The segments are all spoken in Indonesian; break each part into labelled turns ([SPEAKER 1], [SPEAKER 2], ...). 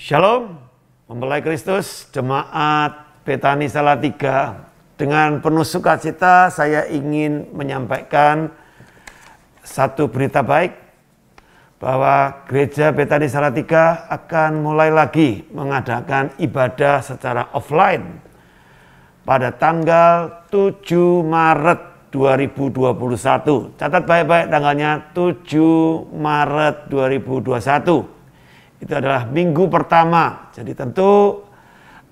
[SPEAKER 1] Shalom, mempelai Kristus, jemaat Betani Salatiga. Dengan penuh sukacita saya ingin menyampaikan satu berita baik bahwa Gereja Betani Salatiga akan mulai lagi mengadakan ibadah secara offline pada tanggal 7 Maret 2021. Catat baik-baik tanggalnya 7 Maret 2021. Itu adalah minggu pertama. Jadi tentu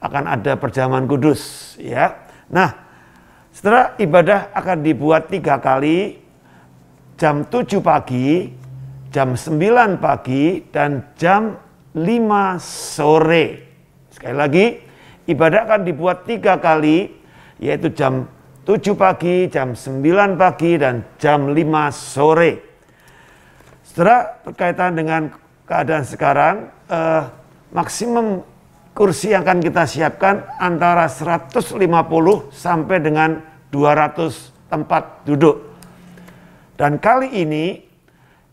[SPEAKER 1] akan ada perjamuan kudus, ya. Nah, setelah ibadah akan dibuat 3 kali, jam 7 pagi, jam 9 pagi, dan jam 5 sore. Sekali lagi, ibadah akan dibuat 3 kali, yaitu jam 7 pagi, jam 9 pagi, dan jam 5 sore. Setelah berkaitan dengan keadaan sekarang, maksimum kursi yang akan kita siapkan antara 150 sampai dengan 200 tempat duduk. Dan kali ini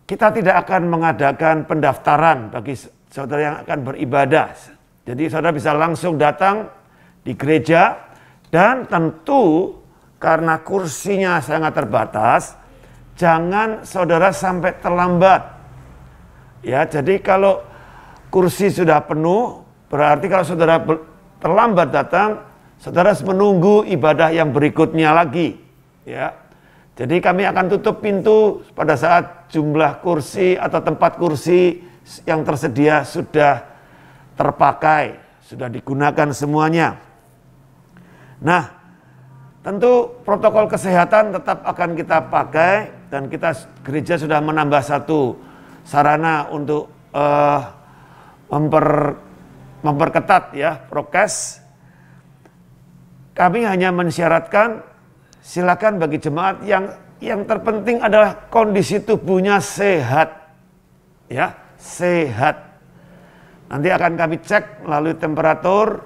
[SPEAKER 1] kita tidak akan mengadakan pendaftaran bagi saudara yang akan beribadah. Jadi saudara bisa langsung datang di gereja, dan tentu karena kursinya sangat terbatas, jangan saudara sampai terlambat. Ya, jadi kalau kursi sudah penuh, berarti kalau saudara terlambat datang, saudara harus menunggu ibadah yang berikutnya lagi. Ya, jadi kami akan tutup pintu pada saat jumlah kursi atau tempat kursi yang tersedia sudah terpakai, sudah digunakan semuanya. Nah, tentu protokol kesehatan tetap akan kita pakai, dan kita gereja sudah menambah satu sarana untuk memperketat ya prokes. Kami hanya mensyaratkan silakan bagi jemaat yang terpenting adalah kondisi tubuhnya sehat, ya, sehat. Nanti akan kami cek melalui temperatur,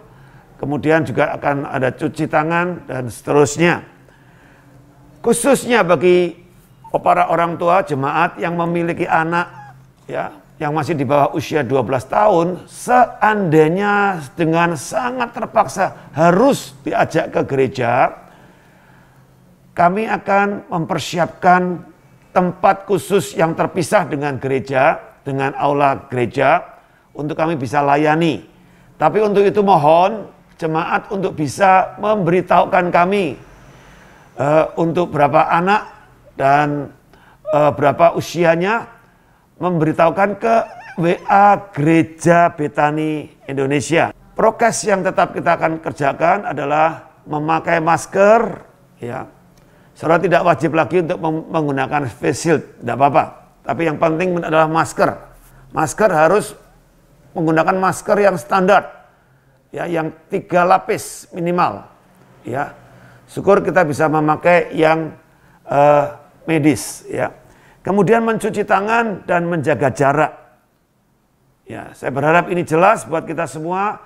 [SPEAKER 1] kemudian juga akan ada cuci tangan dan seterusnya. Khususnya bagi para orang tua jemaat yang memiliki anak, ya, yang masih di bawah usia 12 tahun, seandainya dengan sangat terpaksa harus diajak ke gereja, kami akan mempersiapkan tempat khusus yang terpisah dengan gereja, dengan aula gereja, untuk kami bisa layani. Tapi untuk itu mohon jemaat untuk bisa memberitahukan kami untuk berapa anak dan berapa usianya, memberitahukan ke WA Gereja Betani Indonesia. Prokes yang tetap kita akan kerjakan adalah memakai masker, ya. Saudara tidak wajib lagi untuk menggunakan face shield, tidak apa-apa. Tapi yang penting adalah masker. Masker harus menggunakan masker yang standar, ya, yang 3 lapis minimal, ya. Syukur kita bisa memakai yang medis, ya. Kemudian mencuci tangan dan menjaga jarak. Ya, saya berharap ini jelas buat kita semua,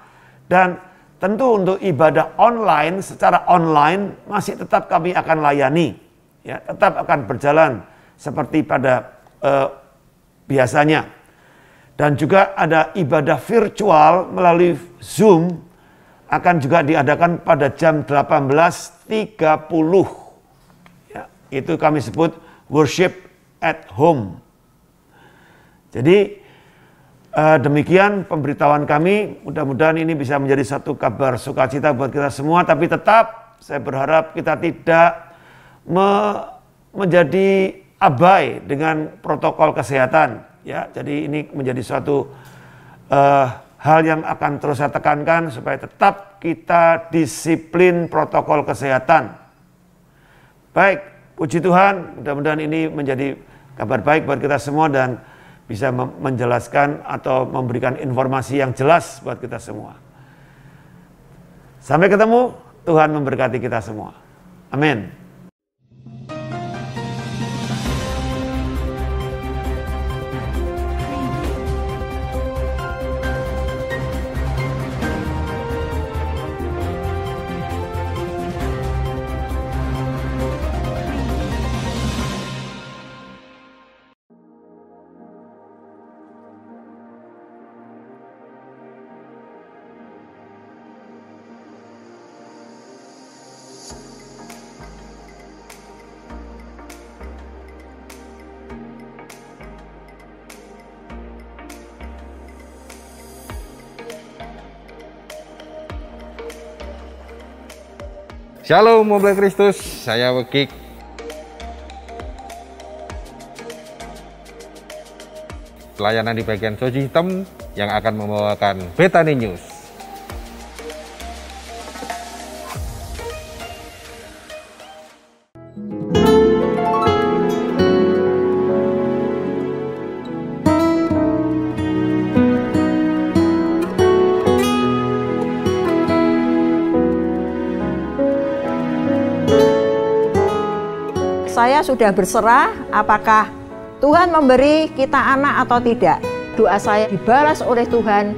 [SPEAKER 1] dan tentu untuk ibadah online, secara online masih tetap kami akan layani, ya, tetap akan berjalan seperti pada biasanya. Dan juga ada ibadah virtual melalui Zoom akan juga diadakan pada jam 18.30. Ya, itu kami sebut worship at home. Jadi demikian pemberitahuan kami. Mudah-mudahan ini bisa menjadi satu kabar sukacita buat kita semua. Tapi tetap saya berharap kita tidak menjadi abai dengan protokol kesehatan. Ya, jadi ini menjadi suatu hal yang akan terus saya tekankan supaya tetap kita disiplin protokol kesehatan. Baik, puji Tuhan, mudah-mudahan ini menjadi kabar baik buat kita semua dan bisa menjelaskan atau memberikan informasi yang jelas buat kita semua. Sampai ketemu, Tuhan memberkati kita semua. Amin.
[SPEAKER 2] Shalom mempelai Kristus, saya Wegik. Pelayanan di bagian soji hitam yang akan membawakan Bethany News.
[SPEAKER 3] Saya sudah berserah apakah Tuhan memberi kita anak atau tidak. Doa saya dibalas oleh Tuhan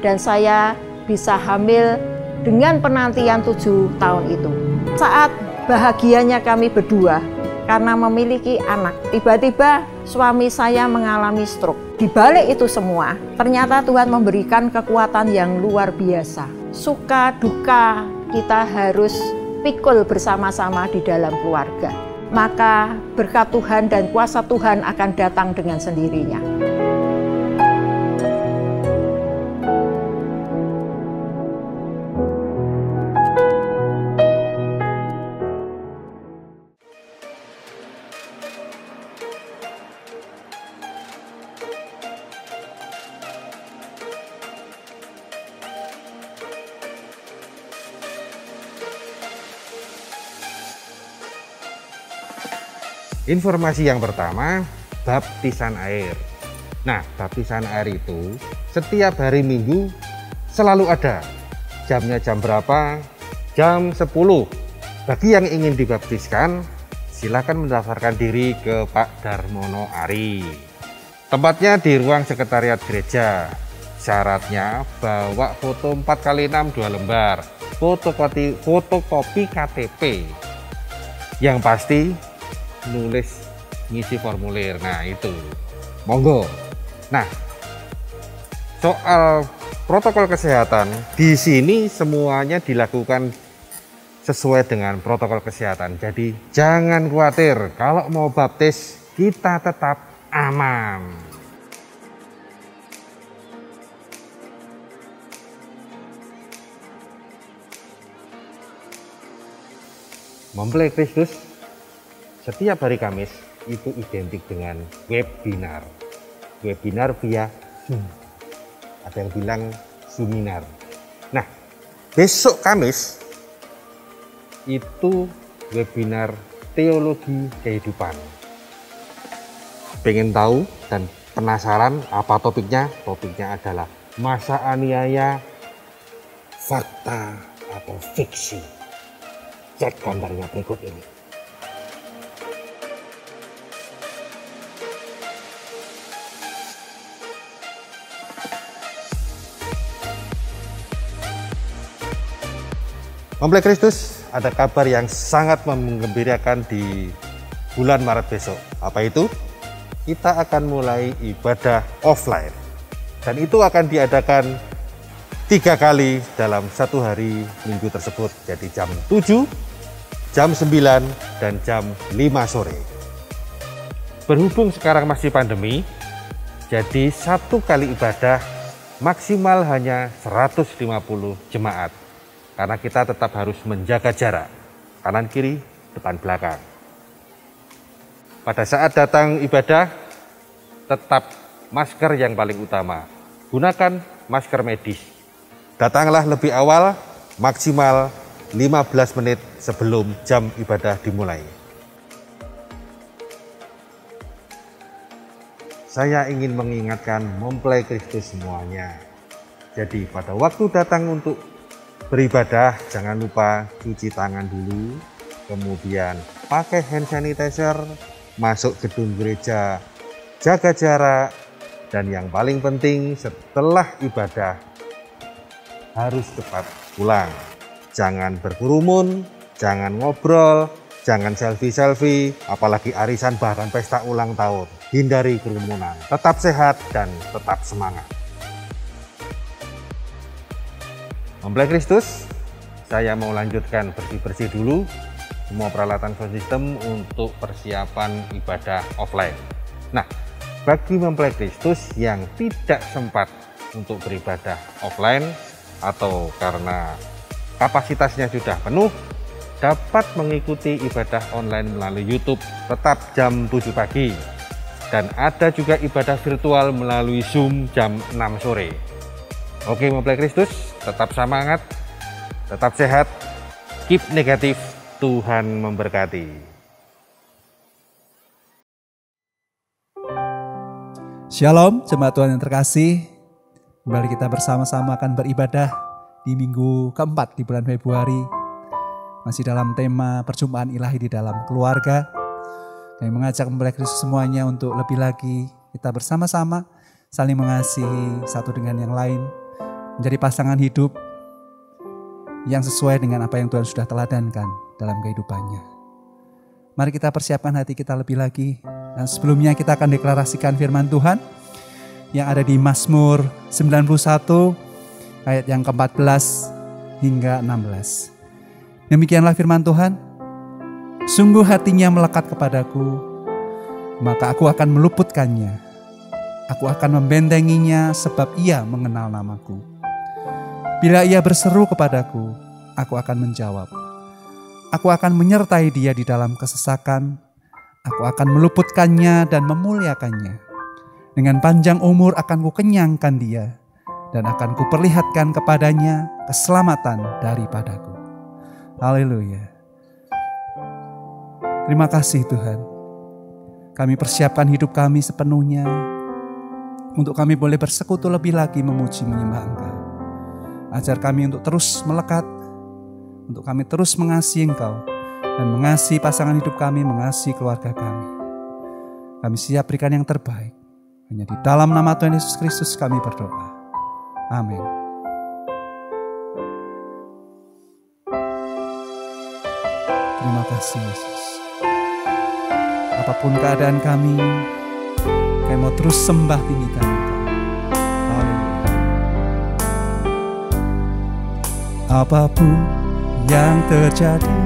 [SPEAKER 3] dan saya bisa hamil dengan penantian 7 tahun itu. Saat bahagianya kami berdua karena memiliki anak, tiba-tiba suami saya mengalami stroke. Di balik itu semua, ternyata Tuhan memberikan kekuatan yang luar biasa. Suka duka kita harus pikul bersama-sama di dalam keluarga. Maka berkat Tuhan dan kuasa Tuhan akan datang dengan sendirinya.
[SPEAKER 2] Informasi yang pertama, baptisan air. Nah, baptisan air itu setiap hari Minggu selalu ada. Jamnya jam berapa? Jam 10. Bagi yang ingin dibaptiskan, silakan mendaftarkan diri ke Pak Darmono Ari. Tempatnya di ruang sekretariat gereja. Syaratnya bawa foto 4x6 2 lembar, fotokopi KTP. Yang pasti nulis ngisi formulir. Nah itu monggo. Nah, soal protokol kesehatan di sini semuanya dilakukan sesuai dengan protokol kesehatan. Jadi jangan khawatir, kalau mau baptis kita tetap aman. Mempelai Kristus setiap hari Kamis itu identik dengan webinar. Webinar via Zoom. Ada yang bilang Zoominar. Nah, besok Kamis itu webinar teologi kehidupan. Pengen tahu dan penasaran apa topiknya? Topiknya adalah masa aniaya fakta atau fiksi. Cek gambarnya berikut ini. Mempelai Kristus, ada kabar yang sangat menggembirakan di bulan Maret besok. Apa itu? Kita akan mulai ibadah offline. Dan itu akan diadakan 3 kali dalam 1 hari Minggu tersebut. Jadi jam 7, jam 9, dan jam 5 sore. Berhubung sekarang masih pandemi, jadi 1 kali ibadah maksimal hanya 150 jemaat. Karena kita tetap harus menjaga jarak, kanan kiri, depan belakang. Pada saat datang ibadah, tetap masker yang paling utama. Gunakan masker medis. Datanglah lebih awal, maksimal 15 menit sebelum jam ibadah dimulai. Saya ingin mengingatkan mempelai Kristus semuanya. Jadi pada waktu datang untuk beribadah, jangan lupa cuci tangan dulu, kemudian pakai hand sanitizer, masuk gedung gereja, jaga jarak, dan yang paling penting setelah ibadah harus cepat pulang. Jangan berkerumun, jangan ngobrol, jangan selfie-selfie, apalagi arisan bahkan pesta ulang tahun. Hindari kerumunan, tetap sehat dan tetap semangat. Mempelai Kristus, saya mau lanjutkan bersih-bersih dulu semua peralatan sound system untuk persiapan ibadah offline. Nah, bagi mempelai Kristus yang tidak sempat untuk beribadah offline atau karena kapasitasnya sudah penuh, dapat mengikuti ibadah online melalui YouTube tetap jam 7 pagi. Dan ada juga ibadah virtual melalui Zoom jam 6 sore. Oke, mempelai Kristus, tetap semangat, tetap sehat, keep negatif, Tuhan memberkati.
[SPEAKER 4] Shalom, jemaat Tuhan yang terkasih. Kembali kita bersama-sama akan beribadah di minggu keempat di bulan Februari. Masih dalam tema perjumpaan ilahi di dalam keluarga. Kami mengajak mempelai Kristus semuanya untuk lebih lagi kita bersama-sama saling mengasihi satu dengan yang lain. Menjadi pasangan hidup yang sesuai dengan apa yang Tuhan sudah teladankan dalam kehidupannya. Mari kita persiapkan hati kita lebih lagi. Dan sebelumnya kita akan deklarasikan firman Tuhan yang ada di Mazmur 91 ayat yang ke-14 hingga 16. Demikianlah firman Tuhan, sungguh hatinya melekat kepadaku, maka aku akan meluputkannya. Aku akan membentenginya sebab ia mengenal namaku. Bila ia berseru kepadaku, aku akan menjawab. Aku akan menyertai dia di dalam kesesakan. Aku akan meluputkannya dan memuliakannya. Dengan panjang umur akan kukenyangkan dia, dan akan kuperlihatkan kepadanya keselamatan daripadaku. Haleluya. Terima kasih Tuhan. Kami persiapkan hidup kami sepenuhnya untuk kami boleh bersekutu lebih lagi memuji menyembah Engkau. Ajar kami untuk terus melekat, untuk kami terus mengasihi Engkau dan mengasihi pasangan hidup kami, mengasihi keluarga kami. Kami siap berikan yang terbaik. Hanya di dalam nama Tuhan Yesus Kristus kami berdoa. Amin. Terima kasih Yesus. Apapun keadaan kami mau terus sembah tinggikan Engkau. Haleluya. Apapun yang terjadi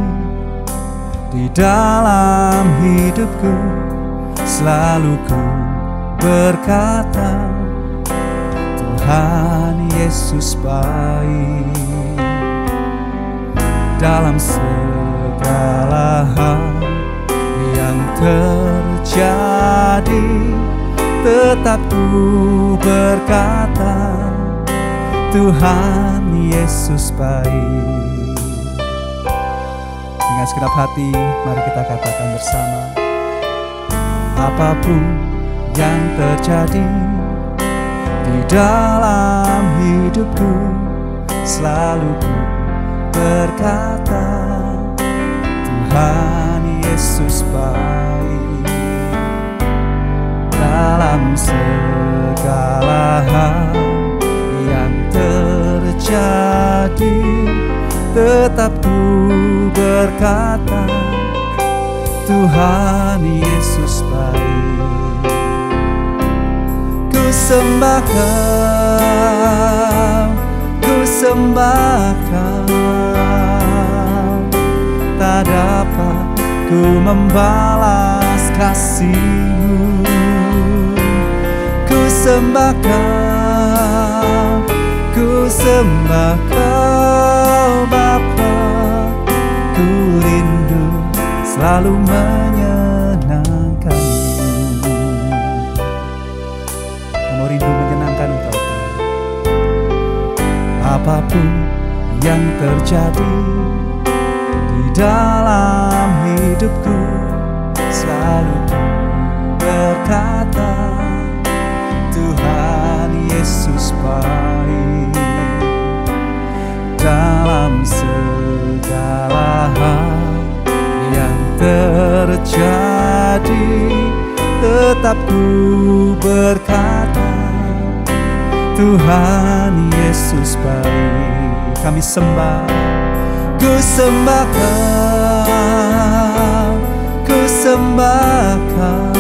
[SPEAKER 4] di dalam hidupku, selalu ku berkata, Tuhan Yesus baik. Dalam segala hal yang terjadi, tetap ku berkata, Tuhan Yesus baik. Dengan segenap hati, mari kita katakan bersama, apapun yang terjadi di dalam hidupku, selalu ku berkata, Tuhan Yesus baik. Dalam segala hal yang terjadi, tetap ku berkata, Tuhan Yesus baik. Ku sembah Kau, ku sembah Kau, tak dapat ku membalas kasih-Mu. Ku sembah Kau, ku sembah Kau Bapa. Ku rindu selalu menyenangkan-Mu. Kamu rindu menyenangkan Engkau Tuhan. Apapun yang terjadi di dalam hidupku, selalu ku berkata, Tuhan Yesus baik. Dalam segala hal yang terjadi, tetap ku berkata, Tuhan Yesus baik. Kami sembah, ku sembah Kau, ku sembah Kau,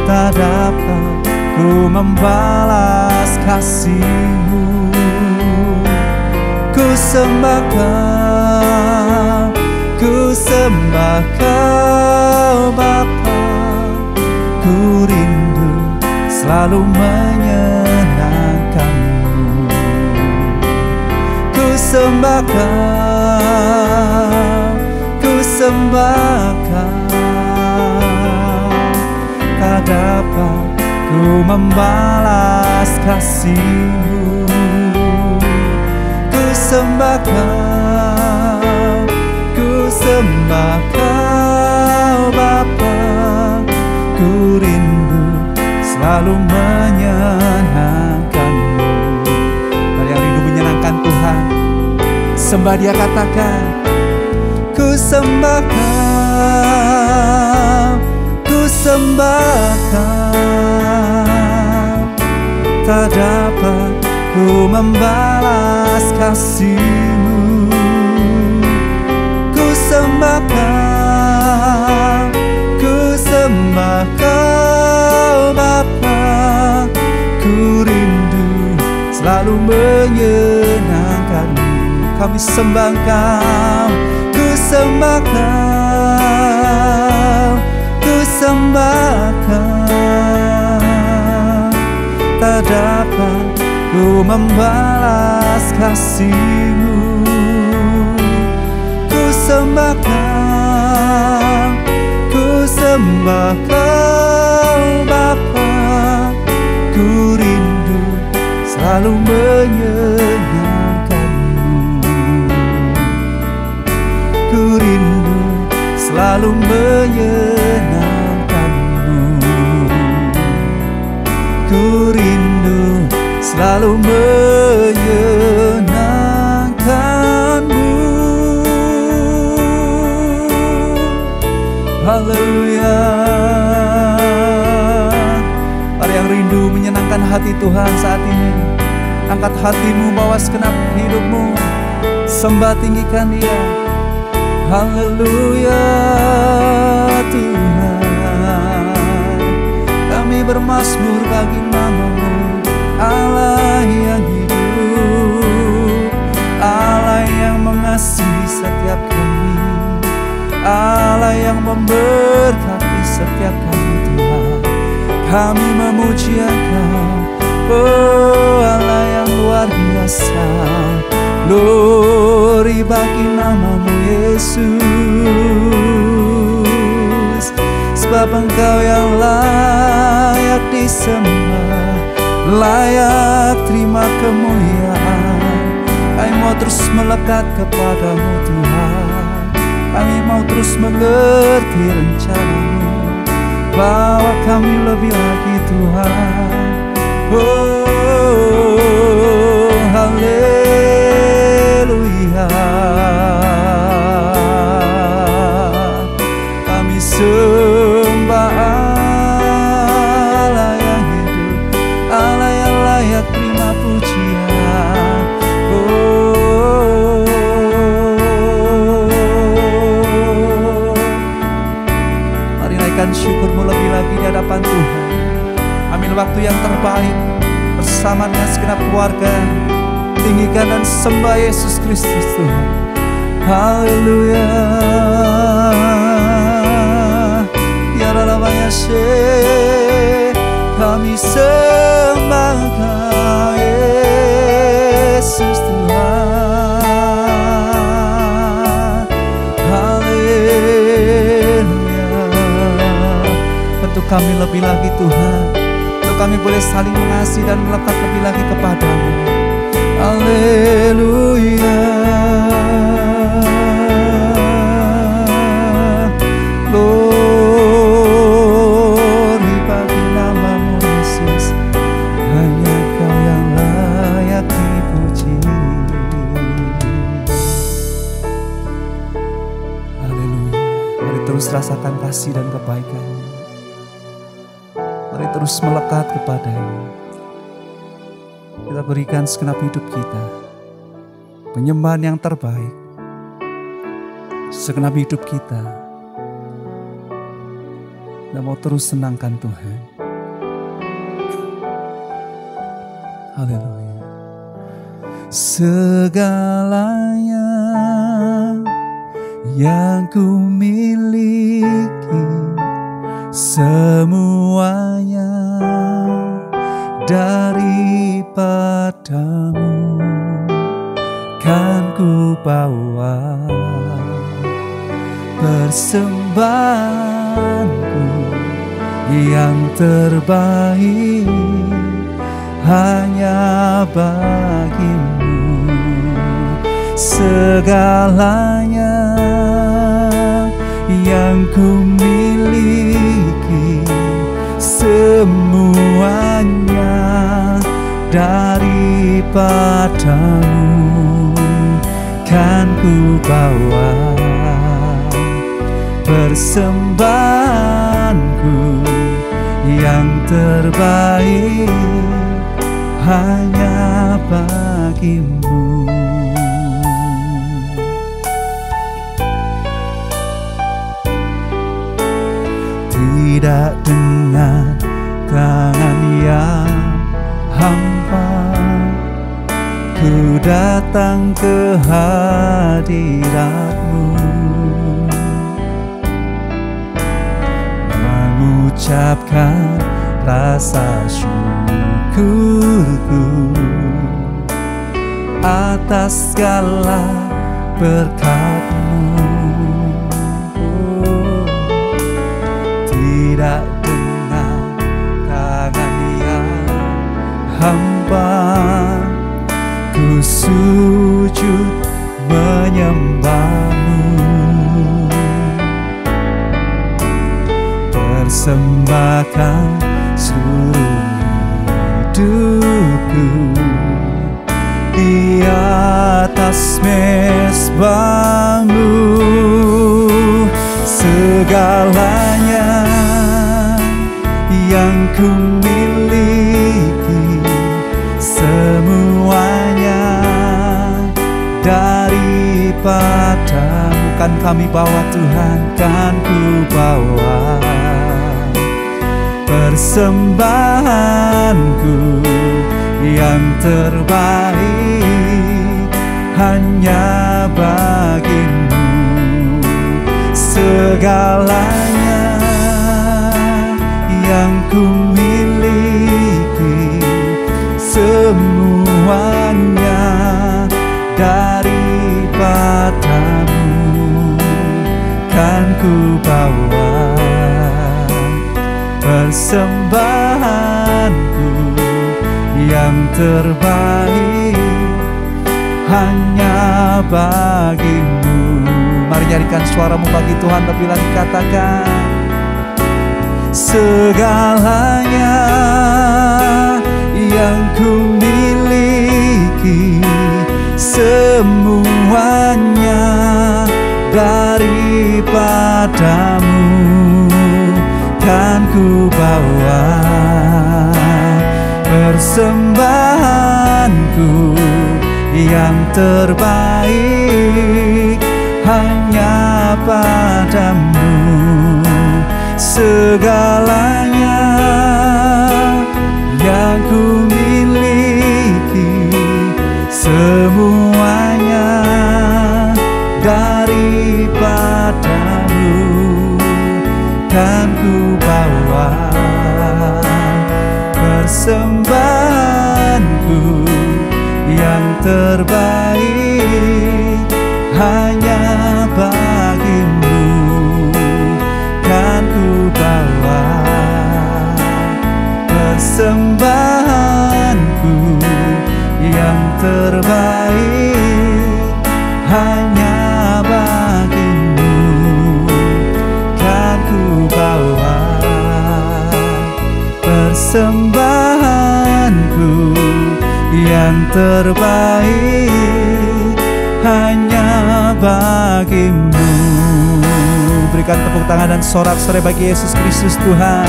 [SPEAKER 4] tak dapat ku membalas kasih-Mu. Ku sembah Kau, ku sembah Kau Bapa. Ku rindu selalu menyenangkan-Mu. Ku sembah Kau, membalas kasih-Mu. Ku sembah Kau, ku sembah Kau Bapa. Ku rindu selalu menyenangkan-Mu. Bagi yang rindu menyenangkan Tuhan, sembah Dia, katakan, ku sembah Kau, ku sembah Kau. Tak dapat ku membalas kasih-Mu. Ku sembah Kau, ku sembah Kau Bapa. Ku rindu selalu menyenangkan-Mu. Kami sembah Kau, ku sembah Kau, ku sembah Kau. Tak dapat ku membalas kasih-Mu. Ku sembah Kau, ku sembah Kau Bapa. Ku rindu selalu menyenangkan-Mu. Ku rindu selalu menyenangkan-Mu. Ku rindu selalu menyenangkan-Mu. Haleluya. Para yang rindu menyenangkan hati Tuhan saat ini, angkat hatimu, bawa segenap hidupmu, sembah tinggikan Dia. Haleluya Tuhan, kami bermazmur bagi nama-Mu, Allah yang hidup, Allah yang mengasihi setiap kami, Allah yang memberkati setiap kami Tuhan. Kami memuji Engkau, oh Allah yang luar biasa. Glory bagi nama-Mu Yesus, sebab Engkau yang layak disembah, layak terima kemuliaan. Kami mau terus melekat kepadamu Tuhan, kami mau terus mengerti rencana-Mu, bawa kami lebih lagi Tuhan. Oh haleluya, kami sembah Allah yang hidup, Allah yang layak terima pujian. Oh, mari naikkan syukur-Mu lebih lagi di hadapan Tuhan. Ambil waktu yang terbaik bersama dengan segenap keluarga, tinggikan dan sembah Yesus Kristus Tuhan. Haleluya. Ya Rabaya Syekh, kami sembah Kau Yesus Tuhan. Haleluya. Untuk kami lebih lagi Tuhan, untuk kami boleh saling mengasihi dan melekat lebih lagi kepadamu. Haleluya. Glory bagi nama-Mu Yesus, hanya Kau yang layak dipuji. Haleluya. Mari terus rasakan kasih dan kebaikan-Nya. Mari terus melekat kepada-Nya. Kita berikan segenap hidup kita penyembahan yang terbaik. Segenap hidup kita mau terus senangkan Tuhan. Haleluya. Segalanya yang ku miliki, semuanya daripadamu kan ku bawa. Persembahanku yang terbaik hanya bagimu. Segalanya yang ku miliki, semuanya daripadamu kan ku bawa. Persembahanku yang terbaik hanya bagimu. Tidak dengan tangan yang hampa ku datang ke hadirat-Mu, mengucapkan rasa syukurku atas segala berkat-Mu. Tidak dengan tangan yang hampa ku sujud menyembah-Mu, persembahkan seluruh hidupku di atas mezbah-Mu. Segalanya yang ku miliki, semuanya daripada-Mu kan kami bawa Tuhan, kan ku bawa. Persembahanku yang terbaik hanya bagimu. Segalanya yang ku miliki, semuanya daripada-Mu kan ku bawa. Persembahanku yang terbaik hanya bagimu. Mari nyanyikan suaramu bagi Tuhan, lebih lagi katakan. Segalanya yang ku miliki, semuanya daripada-Mu kan ku bawa. Persembahanku yang terbaik hanya pada-Mu. Segalanya yang ku miliki, semuanya daripada-Mu kan ku bawa. Persembahanku yang terbaik hanya bagimu kan ku bawa. Persembahanku yang terbaik hanya bagimu kan ku bawa. Persembahanku yang terbaik hanya bagimu. Berikan tepuk tangan dan sorak-sorai bagi Yesus Kristus Tuhan.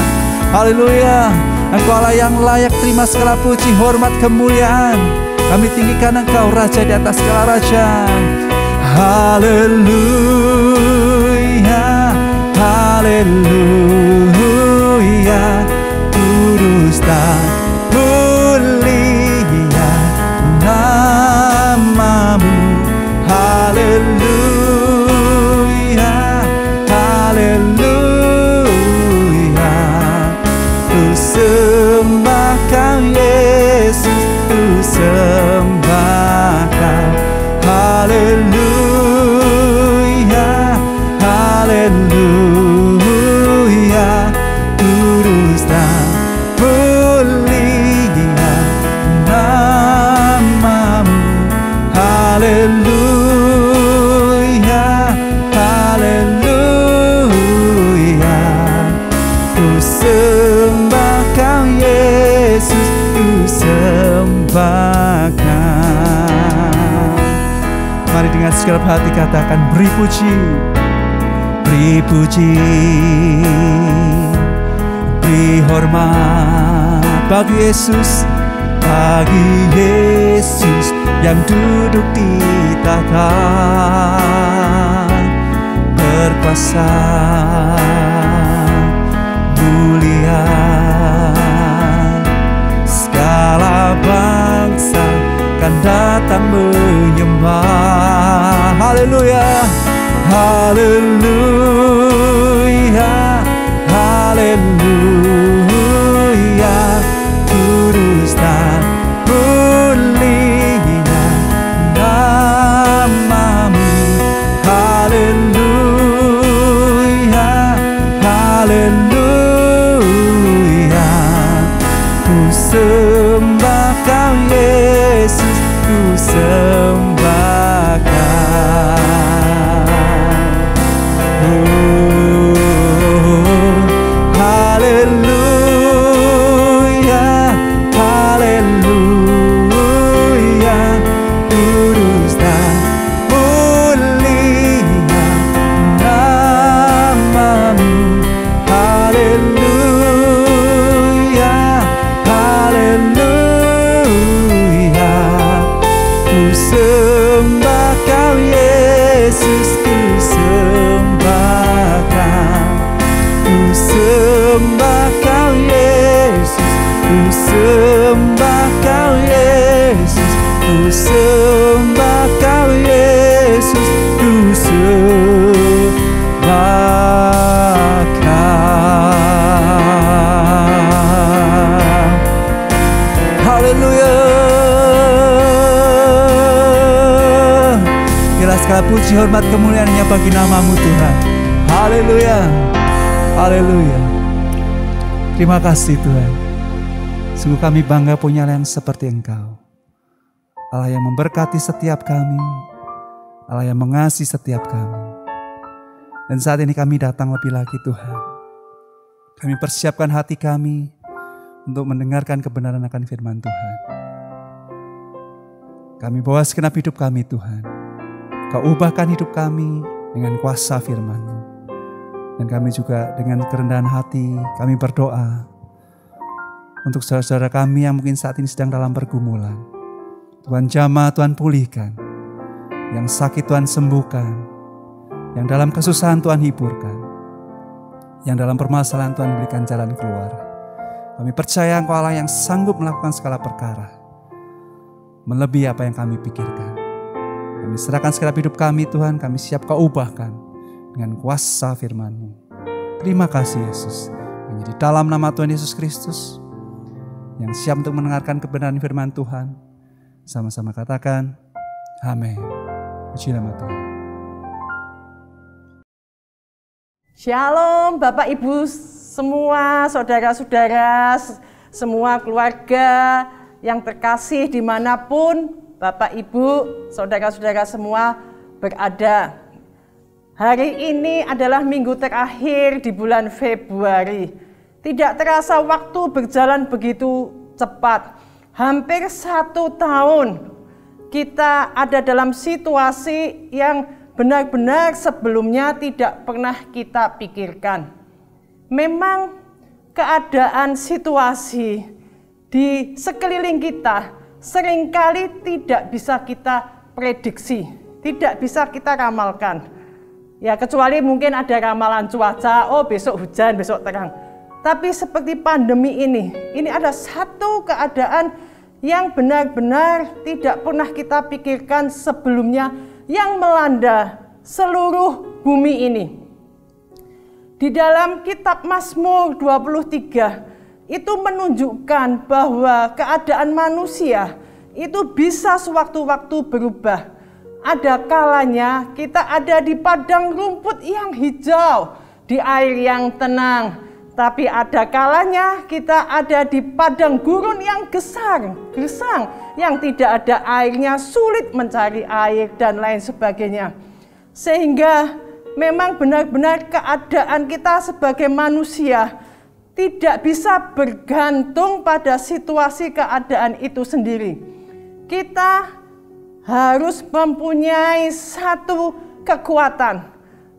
[SPEAKER 4] Haleluya. Engkau Allah yang layak terima segala puji, hormat, kemuliaan. Kami tinggikan Engkau Raja di atas segala raja. Haleluya, haleluya. Kudus dan mulia nama-Mu. Haleluya, haleluya. Ku sembah Kau Yesus, ku sembah Kau. Haleluya, haleluya. segenap hati katakan beri puji, beri puji, beri hormat bagi Yesus, bagi Yesus yang duduk di tahta berkuasa mulia. Segala bangsa kan datang menyembah. Haleluya, haleluya, haleluya. Kudus dan mulia namamu. Haleluya, haleluya. Ku sembah Kau Yesus, ku sembah Kau. Haleluya, haleluya. Kudus dan mulia namamu. Haleluya, haleluya. Ku sembah Kau Yesus, ku sembah Kau. Ku sembah Kau Yesus, ku sembah Kau Yesus, ku sembah Kau Yesus, ku sembah Kau. Haleluya. Biarlah segala puji, hormat, kemuliaan hanya bagi namamu Tuhan. Haleluya, haleluya. Terima kasih Tuhan. Sungguh kami bangga punya Allah yang seperti Engkau, Allah yang memberkati setiap kami, Allah yang mengasihi setiap kami. Dan saat ini kami datang lebih lagi Tuhan, kami persiapkan hati kami untuk mendengarkan kebenaran akan firman Tuhan. Kami bawa segenap hidup kami Tuhan, Kau ubahkan hidup kami dengan kuasa firman-Mu. Dan kami juga dengan kerendahan hati kami berdoa untuk saudara-saudara kami yang mungkin saat ini sedang dalam pergumulan. Tuhan jamah, Tuhan pulihkan. Yang sakit Tuhan sembuhkan. Yang dalam kesusahan Tuhan hiburkan. Yang dalam permasalahan Tuhan berikan jalan keluar. Kami percaya Engkau Allah yang sanggup melakukan segala perkara, melebihi apa yang kami pikirkan. Kami serahkan segenap hidup kami Tuhan, kami siap Kau ubahkan dengan kuasa firman-Mu. Terima kasih Yesus. Hanya di dalam nama Tuhan Yesus Kristus yang siap untuk mendengarkan kebenaran firman Tuhan, sama-sama katakan amin. Puji nama Tuhan.
[SPEAKER 5] Shalom Bapak Ibu semua, saudara-saudara, semua keluarga yang terkasih dimanapun Bapak Ibu, saudara-saudara semua berada. Hari ini adalah minggu terakhir di bulan Februari. Tidak terasa waktu berjalan begitu cepat. Hampir 1 tahun kita ada dalam situasi yang benar-benar sebelumnya tidak pernah kita pikirkan. Memang keadaan situasi di sekeliling kita seringkali tidak bisa kita prediksi, tidak bisa kita ramalkan. Ya kecuali mungkin ada ramalan cuaca, oh besok hujan, besok terang. Tapi seperti pandemi ini ada satu keadaan yang benar-benar tidak pernah kita pikirkan sebelumnya yang melanda seluruh bumi ini. Di dalam kitab Mazmur 23 itu menunjukkan bahwa keadaan manusia itu bisa sewaktu-waktu berubah. Ada kalanya kita ada di padang rumput yang hijau, di air yang tenang. Tapi ada kalanya kita ada di padang gurun yang gersang, yang tidak ada airnya, sulit mencari air dan lain sebagainya. Sehingga memang benar-benar keadaan kita sebagai manusia tidak bisa bergantung pada situasi keadaan itu sendiri. Kita harus mempunyai satu kekuatan,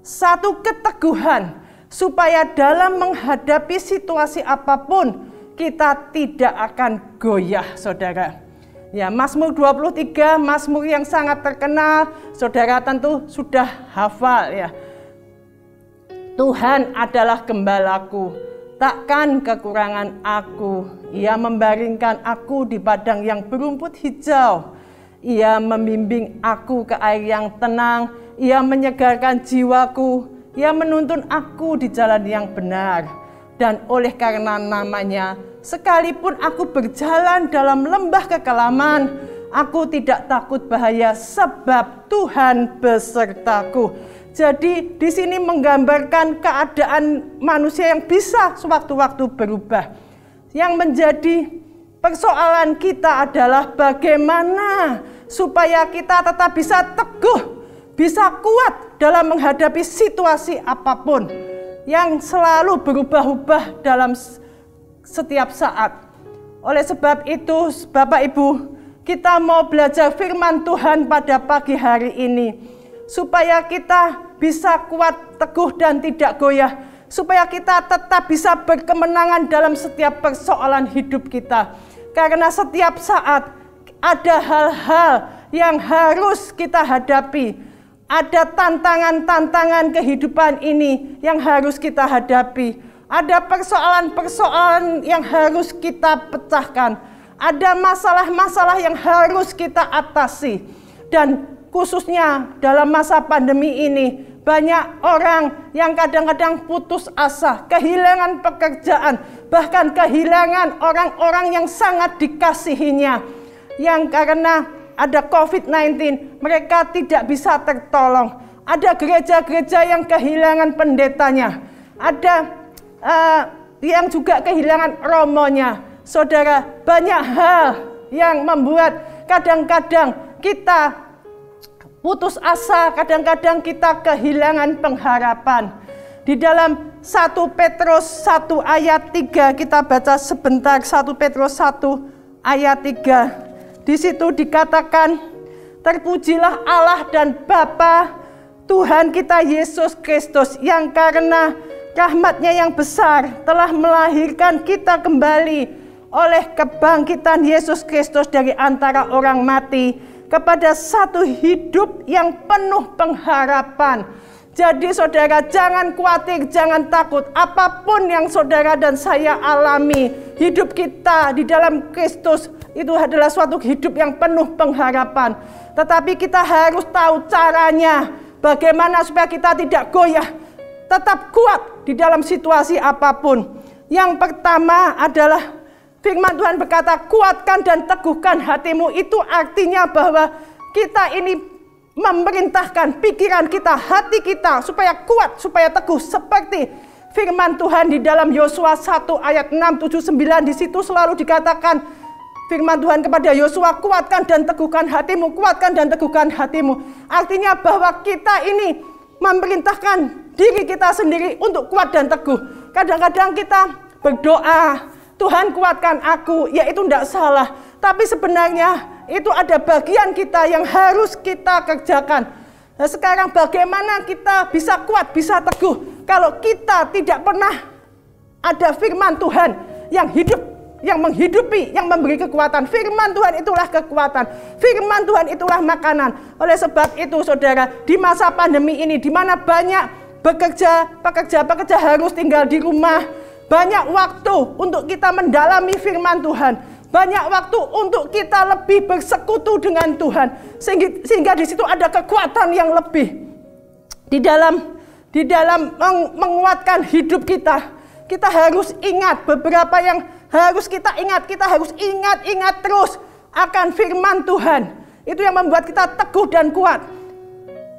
[SPEAKER 5] satu keteguhan, supaya dalam menghadapi situasi apapun kita tidak akan goyah, saudara. Ya, Mazmur 23, Mazmur yang sangat terkenal, saudara tentu sudah hafal ya. Tuhan adalah gembalaku, takkan kekurangan aku. Ia membaringkan aku di padang yang berumput hijau. Ia membimbing aku ke air yang tenang. Ia menyegarkan jiwaku. Ia menuntun aku di jalan yang benar. Dan oleh karena namanya, sekalipun aku berjalan dalam lembah kekelaman, aku tidak takut bahaya sebab Tuhan besertaku. Jadi di sini menggambarkan keadaan manusia yang bisa sewaktu-waktu berubah. Yang menjadi persoalan kita adalah bagaimana supaya kita tetap bisa teguh, bisa kuat dalam menghadapi situasi apapun yang selalu berubah-ubah dalam setiap saat. Oleh sebab itu, Bapak Ibu, kita mau belajar firman Tuhan pada pagi hari ini, supaya kita bisa kuat, teguh, dan tidak goyah, supaya kita tetap bisa berkemenangan dalam setiap persoalan hidup kita. Karena setiap saat ada hal-hal yang harus kita hadapi, ada tantangan-tantangan kehidupan ini yang harus kita hadapi, ada persoalan-persoalan yang harus kita pecahkan, ada masalah-masalah yang harus kita atasi. Dan khususnya dalam masa pandemi ini, banyak orang yang kadang-kadang putus asa, kehilangan pekerjaan, bahkan kehilangan orang-orang yang sangat dikasihinya. Yang karena ada COVID-19, mereka tidak bisa tertolong. Ada gereja-gereja yang kehilangan pendetanya. Ada yang juga kehilangan romonya. Saudara, banyak hal yang membuat kadang-kadang kita putus asa, kadang-kadang kita kehilangan pengharapan. Di dalam 1 Petrus 1 ayat 3, kita baca sebentar 1 Petrus 1 ayat 3. Di situ dikatakan, terpujilah Allah dan Bapa Tuhan kita Yesus Kristus, yang karena rahmat-Nya yang besar telah melahirkan kita kembali oleh kebangkitan Yesus Kristus dari antara orang mati kepada satu hidup yang penuh pengharapan. Jadi saudara, jangan khawatir, jangan takut. Apapun yang saudara dan saya alami, hidup kita di dalam Kristus itu adalah suatu hidup yang penuh pengharapan. Tetapi kita harus tahu caranya, bagaimana supaya kita tidak goyah, tetap kuat di dalam situasi apapun. Yang pertama adalah firman Tuhan berkata, kuatkan dan teguhkan hatimu. Itu artinya bahwa kita ini memerintahkan pikiran kita, hati kita supaya kuat, supaya teguh. Seperti firman Tuhan di dalam Yosua 1 ayat 6, 7, 9. Di situ selalu dikatakan firman Tuhan kepada Yosua, kuatkan dan teguhkan hatimu, kuatkan dan teguhkan hatimu. Artinya bahwa kita ini memerintahkan diri kita sendiri untuk kuat dan teguh. Kadang-kadang kita berdoa, Tuhan kuatkan aku, ya itu tidak salah. Tapi sebenarnya itu ada bagian kita yang harus kita kerjakan. Nah, sekarang bagaimana kita bisa kuat, bisa teguh, kalau kita tidak pernah ada firman Tuhan yang hidup, yang menghidupi, yang memberi kekuatan. Firman Tuhan itulah kekuatan. Firman Tuhan itulah makanan. Oleh sebab itu saudara, di masa pandemi ini, di mana banyak pekerja harus tinggal di rumah, banyak waktu untuk kita mendalami firman Tuhan. Banyak waktu untuk kita lebih bersekutu dengan Tuhan. Sehingga di situ ada kekuatan yang lebih. Di dalam menguatkan hidup kita. Kita harus ingat beberapa yang harus kita ingat. Kita harus ingat terus akan firman Tuhan. Itu yang membuat kita teguh dan kuat.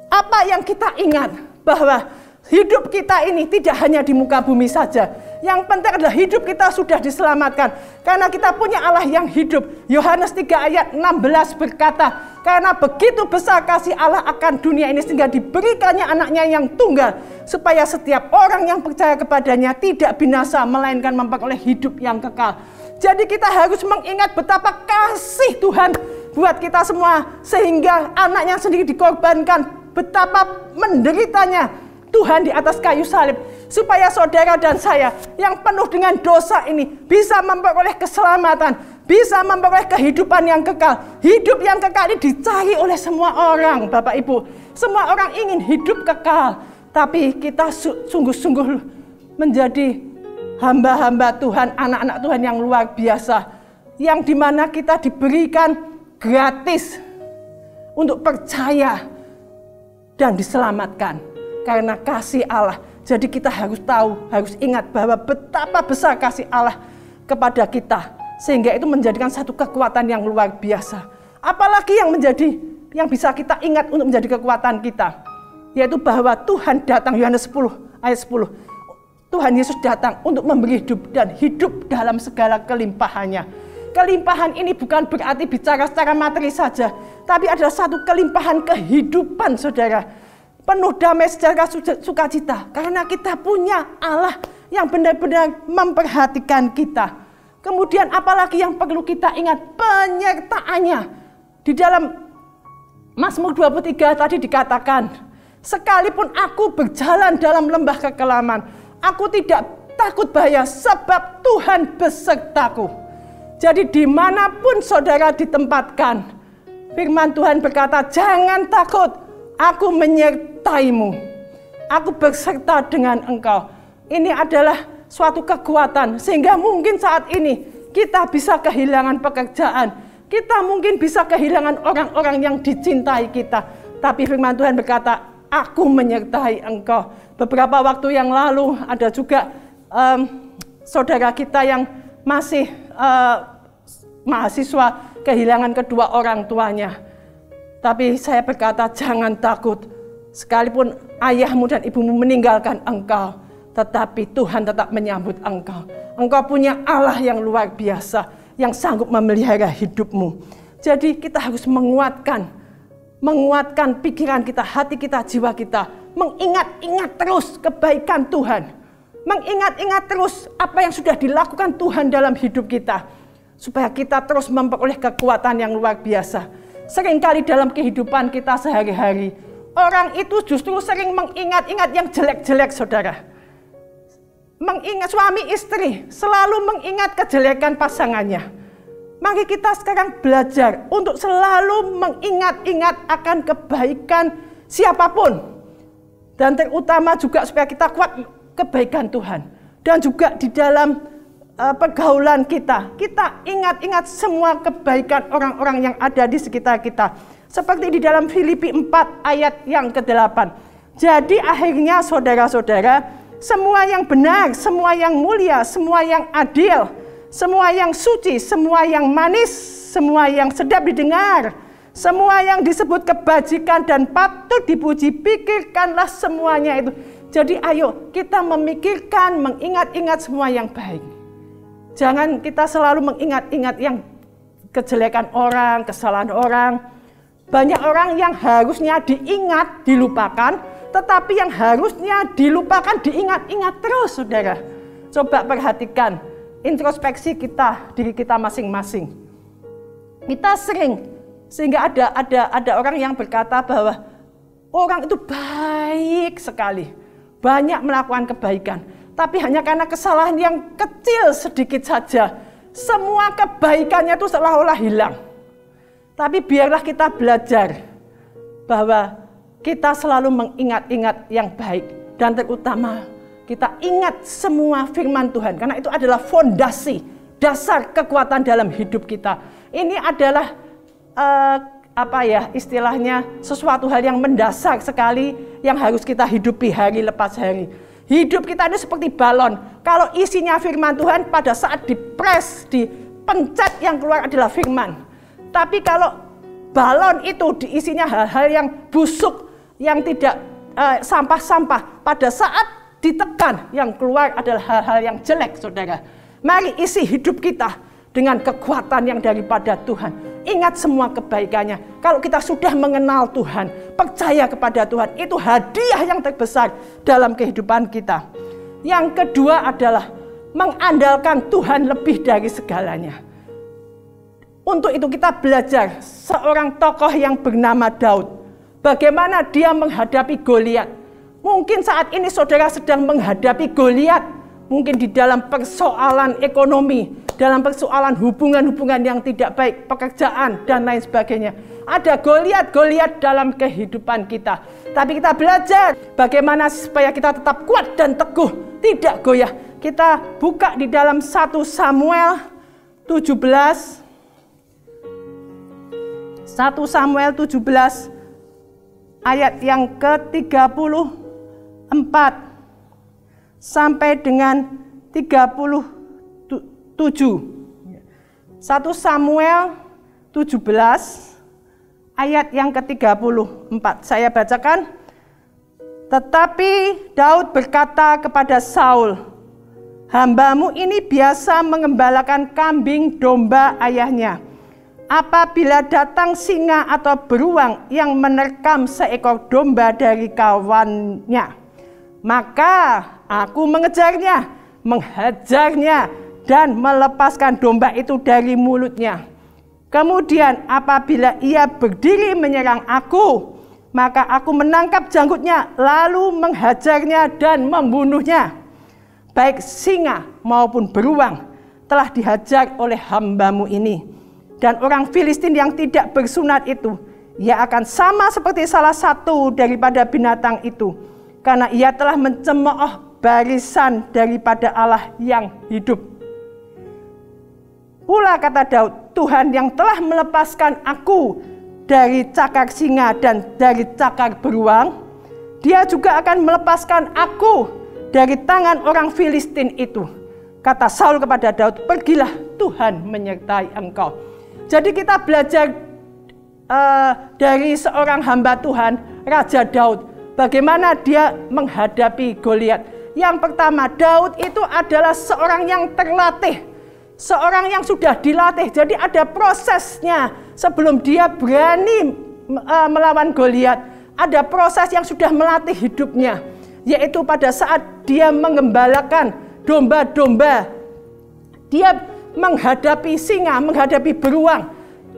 [SPEAKER 5] Apa yang kita ingat? Bahwa hidup kita ini tidak hanya di muka bumi saja. Yang penting adalah hidup kita sudah diselamatkan. Karena kita punya Allah yang hidup. Yohanes 3 ayat 16 berkata, karena begitu besar kasih Allah akan dunia ini sehingga diberikannya anaknya yang tunggal. Supaya setiap orang yang percaya kepadanya tidak binasa, melainkan memperoleh hidup yang kekal. Jadi kita harus mengingat betapa kasih Tuhan buat kita semua, sehingga anaknya sendiri dikorbankan. Betapa menderitanya Tuhan di atas kayu salib, supaya saudara dan saya yang penuh dengan dosa ini bisa memperoleh keselamatan, bisa memperoleh kehidupan yang kekal. Hidup yang kekal ini dicari oleh semua orang, Bapak Ibu. Semua orang ingin hidup kekal, tapi kita sungguh-sungguh menjadi hamba-hamba Tuhan, anak-anak Tuhan yang luar biasa, yang dimana kita diberikan gratis untuk percaya dan diselamatkan karena kasih Allah. Jadi kita harus tahu, harus ingat bahwa betapa besar kasih Allah kepada kita, sehingga itu menjadikan satu kekuatan yang luar biasa. Apalagi yang bisa kita ingat untuk menjadi kekuatan kita, yaitu bahwa Tuhan datang, Yohanes 10 ayat 10. Tuhan Yesus datang untuk memberi hidup dan hidup dalam segala kelimpahannya. Kelimpahan ini bukan berarti bicara secara materi saja, tapi adalah satu kelimpahan kehidupan, saudara. Penuh damai, sejahtera, sukacita, karena kita punya Allah yang benar-benar memperhatikan kita. Kemudian apalagi yang perlu kita ingat? Penyertaannya. Di dalam Mazmur 23 tadi dikatakan, sekalipun aku berjalan dalam lembah kekelaman, aku tidak takut bahaya, sebab Tuhan besertaku. Jadi dimanapun saudara ditempatkan, firman Tuhan berkata, jangan takut, aku menyertaimu, aku berserta dengan engkau. Ini adalah suatu kekuatan, sehingga mungkin saat ini kita bisa kehilangan pekerjaan, kita mungkin bisa kehilangan orang-orang yang dicintai kita, tapi firman Tuhan berkata, aku menyertai engkau. Beberapa waktu yang lalu ada juga saudara kita yang masih mahasiswa kehilangan kedua orang tuanya. Tapi saya berkata, jangan takut. Sekalipun ayahmu dan ibumu meninggalkan engkau, tetapi Tuhan tetap menyambut engkau. Engkau punya Allah yang luar biasa, yang sanggup memelihara hidupmu. Jadi kita harus menguatkan pikiran kita, hati kita, jiwa kita. Mengingat-ingat terus kebaikan Tuhan. Mengingat-ingat terus apa yang sudah dilakukan Tuhan dalam hidup kita, supaya kita terus memperoleh kekuatan yang luar biasa. Seringkali dalam kehidupan kita sehari-hari, orang itu justru sering mengingat-ingat yang jelek-jelek, saudara. Mengingat suami istri, selalu mengingat kejelekan pasangannya. Mari kita sekarang belajar untuk selalu mengingat-ingat akan kebaikan siapapun. Dan terutama juga supaya kita kuat kebaikan Tuhan. Dan juga di dalam pergaulan kita ingat-ingat semua kebaikan orang-orang yang ada di sekitar kita. Seperti di dalam Filipi 4 ayat yang ke-8. Jadi akhirnya saudara-saudara, semua yang benar, semua yang mulia, semua yang adil, semua yang suci, semua yang manis, semua yang sedap didengar, semua yang disebut kebajikan dan patut dipuji, pikirkanlah semuanya itu. Jadi ayo kita memikirkan, mengingat-ingat semua yang baik. Jangan kita selalu mengingat-ingat yang kejelekan orang, kesalahan orang. Banyak orang yang harusnya diingat, dilupakan, tetapi yang harusnya dilupakan, diingat-ingat terus, saudara. Coba perhatikan introspeksi kita, diri kita masing-masing. Kita sehingga ada orang yang berkata bahwa orang itu baik sekali, banyak melakukan kebaikan, tapi hanya karena kesalahan yang kecil sedikit saja, semua kebaikannya itu seolah-olah hilang. Tapi biarlah kita belajar bahwa kita selalu mengingat-ingat yang baik. Dan terutama kita ingat semua firman Tuhan, karena itu adalah fondasi, dasar kekuatan dalam hidup kita. Ini adalah istilahnya sesuatu hal yang mendasar sekali yang harus kita hidupi hari lepas hari. Hidup kita ini seperti balon. Kalau isinya firman Tuhan, pada saat dipres, dipencet, yang keluar adalah firman. Tapi kalau balon itu diisinya hal-hal yang busuk, yang tidak sampah-sampah, pada saat ditekan, yang keluar adalah hal-hal yang jelek, saudara. Mari isi hidup kita dengan kekuatan yang daripada Tuhan. Ingat semua kebaikannya. Kalau kita sudah mengenal Tuhan, percaya kepada Tuhan, itu hadiah yang terbesar dalam kehidupan kita. Yang kedua adalah mengandalkan Tuhan lebih dari segalanya. Untuk itu kita belajar seorang tokoh yang bernama Daud. Bagaimana dia menghadapi Goliat. Mungkin saat ini saudara sedang menghadapi Goliat. Mungkin di dalam persoalan ekonomi, dalam persoalan hubungan-hubungan yang tidak baik, pekerjaan dan lain sebagainya. Ada Goliat-Goliat dalam kehidupan kita. Tapi kita belajar bagaimana supaya kita tetap kuat dan teguh, tidak goyah. Kita buka di dalam 1 Samuel 17. 1 Samuel 17 ayat yang ke-34 sampai dengan 37. 1 Samuel 17 ayat yang ke-34. Saya bacakan. Tetapi Daud berkata kepada Saul, "Hambamu ini biasa mengembalakan kambing domba ayahnya. Apabila datang singa atau beruang yang menerkam seekor domba dari kawannya, maka aku mengejarnya, menghajarnya, dan melepaskan domba itu dari mulutnya. Kemudian apabila ia berdiri menyerang aku, maka aku menangkap janggutnya, lalu menghajarnya dan membunuhnya. Baik singa maupun beruang telah dihajar oleh hambamu ini. Dan orang Filistin yang tidak bersunat itu, ia akan sama seperti salah satu daripada binatang itu, karena ia telah mencemooh barisan daripada Allah yang hidup." Pula kata Daud, "Tuhan yang telah melepaskan aku dari cakar singa dan dari cakar beruang, dia juga akan melepaskan aku dari tangan orang Filistin itu." Kata Saul kepada Daud, "Pergilah, Tuhan menyertai engkau." Jadi kita belajar dari seorang hamba Tuhan, Raja Daud, bagaimana dia menghadapi Goliat. Yang pertama, Daud itu adalah seorang yang terlatih, seorang yang sudah dilatih. Jadi ada prosesnya sebelum dia berani melawan Goliat. Ada proses yang sudah melatih hidupnya, yaitu pada saat dia mengembalakan domba-domba, dia menghadapi singa, menghadapi beruang.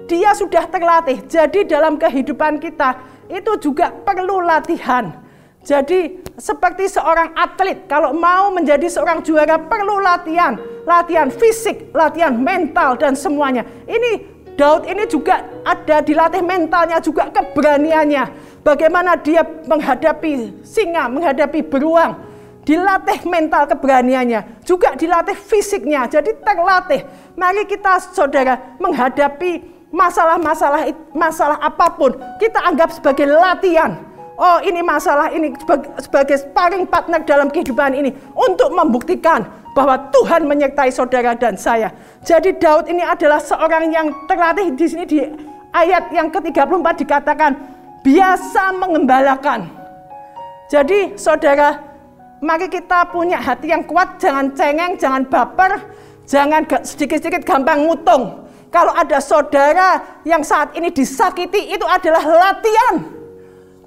[SPEAKER 5] Dia sudah terlatih. Jadi dalam kehidupan kita itu juga perlu latihan. Jadi seperti seorang atlet, kalau mau menjadi seorang juara perlu latihan. Latihan fisik, latihan mental dan semuanya. Ini Daud ini juga ada dilatih mentalnya, juga keberaniannya. Bagaimana dia menghadapi singa, menghadapi beruang. Dilatih mental keberaniannya, juga dilatih fisiknya, jadi terlatih. Mari kita saudara menghadapi masalah apapun, kita anggap sebagai latihan. Oh, ini masalah ini sebagai sparring partner dalam kehidupan ini untuk membuktikan bahwa Tuhan menyertai saudara dan saya. Jadi Daud ini adalah seorang yang terlatih. Di sini di ayat yang ke-34 dikatakan biasa mengembalakan. Jadi saudara, mari kita punya hati yang kuat, jangan cengeng, jangan baper, jangan sedikit-sedikit gampang ngutung. Kalau ada saudara yang saat ini disakiti, itu adalah latihan.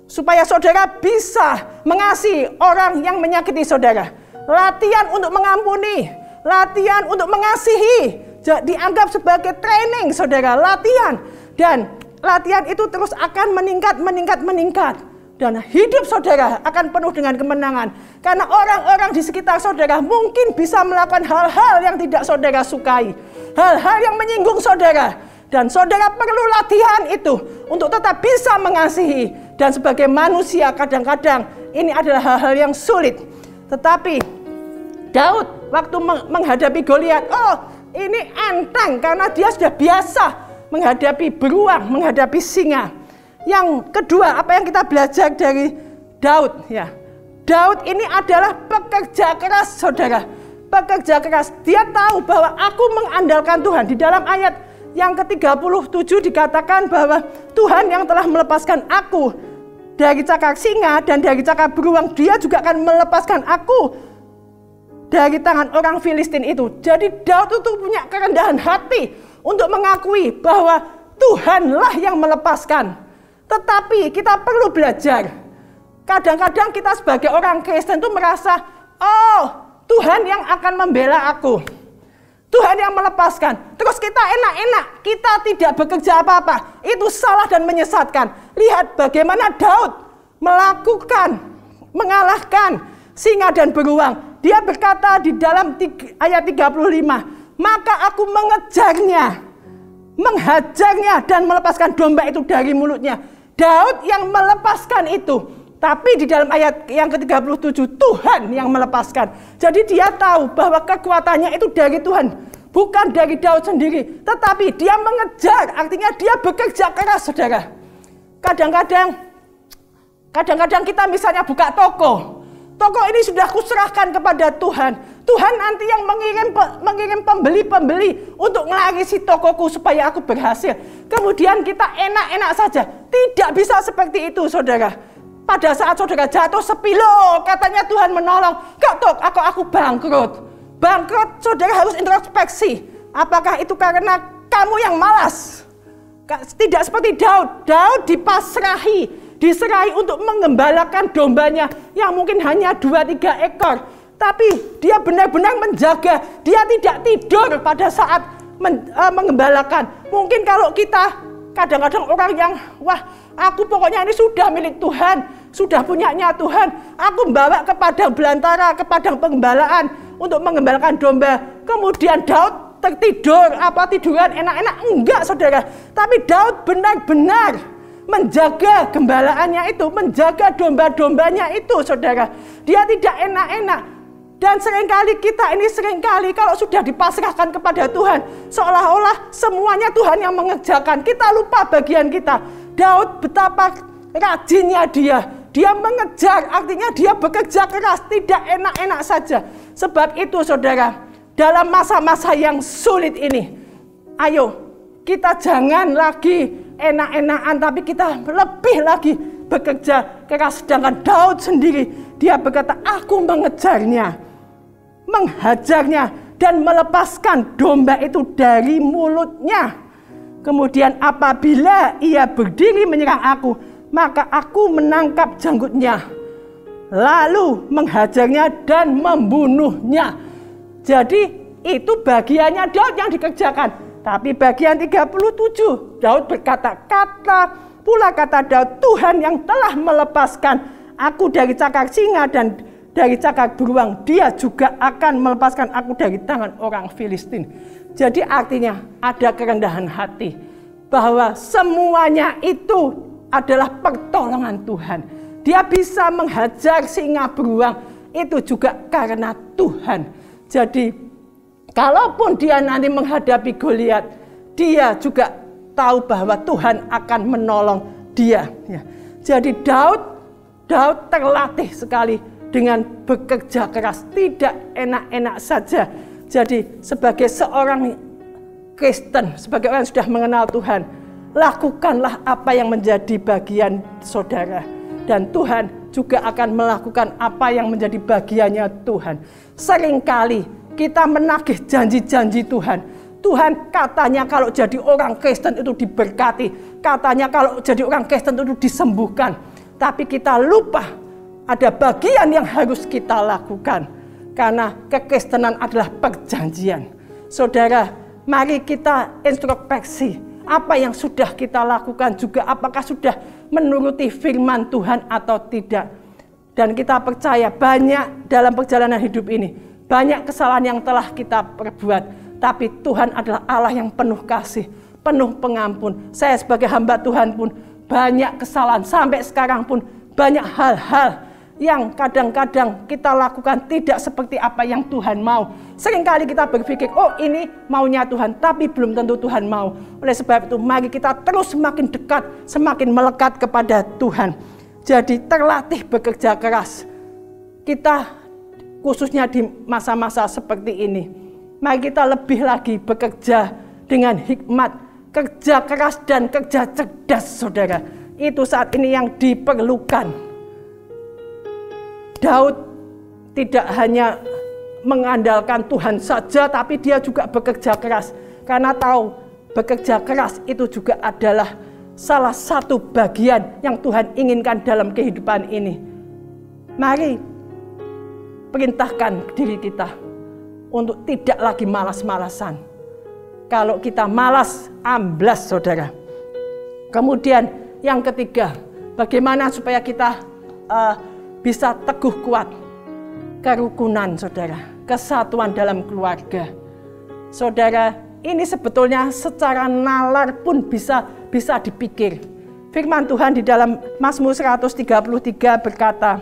[SPEAKER 5] Supaya saudara bisa mengasihi orang yang menyakiti saudara. Latihan untuk mengampuni, latihan untuk mengasihi. Dianggap sebagai training saudara, latihan. Dan latihan itu terus akan meningkat. Dan hidup saudara akan penuh dengan kemenangan. Karena orang-orang di sekitar saudara mungkin bisa melakukan hal-hal yang tidak saudara sukai. Hal-hal yang menyinggung saudara. Dan saudara perlu latihan itu untuk tetap bisa mengasihi. Dan sebagai manusia kadang-kadang ini adalah hal-hal yang sulit. Tetapi Daud waktu menghadapi Goliat, oh ini enteng karena dia sudah biasa menghadapi beruang, menghadapi singa. Yang kedua, apa yang kita belajar dari Daud? Ya, Daud ini adalah pekerja keras, saudara. Pekerja keras. Dia tahu bahwa aku mengandalkan Tuhan. Di dalam ayat yang ke-37 dikatakan bahwa Tuhan yang telah melepaskan aku dari cakar singa dan dari cakar beruang, dia juga akan melepaskan aku dari tangan orang Filistin itu. Jadi Daud itu punya kerendahan hati untuk mengakui bahwa Tuhanlah yang melepaskan. Tetapi kita perlu belajar. Kadang-kadang kita sebagai orang Kristen itu merasa, oh Tuhan yang akan membela aku. Tuhan yang melepaskan. Terus kita enak-enak, kita tidak bekerja apa-apa. Itu salah dan menyesatkan. Lihat bagaimana Daud mengalahkan singa dan beruang. Dia berkata di dalam ayat 35, maka aku mengejarnya, menghajarnya dan melepaskan domba itu dari mulutnya. Daud yang melepaskan itu. Tapi di dalam ayat yang ke-37, Tuhan yang melepaskan. Jadi dia tahu bahwa kekuatannya itu dari Tuhan, bukan dari Daud sendiri. Tetapi dia mengejar, artinya dia bekerja keras, saudara. Kadang-kadang kita misalnya buka toko. Toko ini sudah kuserahkan kepada Tuhan. Tuhan nanti yang mengirim pembeli-pembeli untuk ngelarisi tokoku supaya aku berhasil. Kemudian kita enak-enak saja. Tidak bisa seperti itu, saudara. Pada saat saudara jatuh sepilo, katanya Tuhan menolong. Aku bangkrut. Bangkrut, saudara harus introspeksi. Apakah itu karena kamu yang malas? Tidak seperti Daud. Daud diserahi untuk mengembalakan dombanya yang mungkin hanya 2-3 ekor. Tapi dia benar-benar menjaga. Dia tidak tidur pada saat mengembalakan. Mungkin kalau kita kadang-kadang orang yang, aku pokoknya ini sudah milik Tuhan, sudah punyanya Tuhan. Aku bawa ke padang belantara, ke padang pengembalaan untuk mengembalakan domba. Kemudian Daud tiduran enak-enak. Enggak, saudara. Tapi Daud benar-benar menjaga gembalaannya itu, menjaga domba-dombanya itu, saudara. Dia tidak enak-enak. Dan seringkali kalau sudah dipasrahkan kepada Tuhan, seolah-olah semuanya Tuhan yang mengerjakan. Kita lupa bagian kita. Daud betapa rajinnya dia. Dia mengejar, artinya dia bekerja keras, tidak enak-enak saja. Sebab itu, saudara, dalam masa-masa yang sulit ini, ayo kita jangan lagi enak-enakan, tapi kita lebih lagi bekerja keras. Sedangkan Daud sendiri, dia berkata, aku mengejarnya, menghajarnya, dan melepaskan domba itu dari mulutnya. Kemudian apabila ia berdiri menyerang aku, maka aku menangkap janggutnya, lalu menghajarnya dan membunuhnya. Jadi itu bagiannya Daud yang dikerjakan. Tapi bagian 37, Daud berkata, kata Daud, Tuhan yang telah melepaskan aku dari cakar singa dan dari cakar beruang, dia juga akan melepaskan aku dari tangan orang Filistin. Jadi artinya ada kerendahan hati, bahwa semuanya itu adalah pertolongan Tuhan. Dia bisa menghajar singa beruang, itu juga karena Tuhan. Jadi kalaupun dia nanti menghadapi Goliat, dia juga tahu bahwa Tuhan akan menolong dia. Jadi Daud terlatih sekali dengan bekerja keras, tidak enak-enak saja. Jadi sebagai seorang Kristen, sebagai orang yang sudah mengenal Tuhan, lakukanlah apa yang menjadi bagian saudara. Dan Tuhan juga akan melakukan apa yang menjadi bagiannya Tuhan. Seringkali kita menagih janji-janji Tuhan. Tuhan katanya kalau jadi orang Kristen itu diberkati. Katanya kalau jadi orang Kristen itu disembuhkan. Tapi kita lupa ada bagian yang harus kita lakukan. Karena kekristenan adalah perjanjian. Saudara, mari kita introspeksi. Apa yang sudah kita lakukan juga, apakah sudah menuruti firman Tuhan atau tidak. Dan kita percaya banyak dalam perjalanan hidup ini, banyak kesalahan yang telah kita perbuat. Tapi Tuhan adalah Allah yang penuh kasih, penuh pengampun. Saya sebagai hamba Tuhan pun banyak kesalahan, sampai sekarang pun banyak hal-hal yang kadang-kadang kita lakukan tidak seperti apa yang Tuhan mau. Seringkali kita berpikir, oh ini maunya Tuhan, tapi belum tentu Tuhan mau. Oleh sebab itu, mari kita terus semakin dekat, semakin melekat kepada Tuhan. Jadi terlatih bekerja keras. Kita khususnya di masa-masa seperti ini, mari kita lebih lagi bekerja dengan hikmat, kerja keras dan kerja cerdas, saudara. Itu saat ini yang diperlukan. Daud tidak hanya mengandalkan Tuhan saja, tapi dia juga bekerja keras. Karena tahu bekerja keras itu juga adalah salah satu bagian yang Tuhan inginkan dalam kehidupan ini. Mari perintahkan diri kita untuk tidak lagi malas-malasan. Kalau kita malas, amblas saudara. Kemudian yang ketiga, bagaimana supaya kita bisa teguh kuat? Kerukunan saudara, kesatuan dalam keluarga. Saudara, ini sebetulnya secara nalar pun bisa dipikir. Firman Tuhan di dalam Mazmur 133 berkata,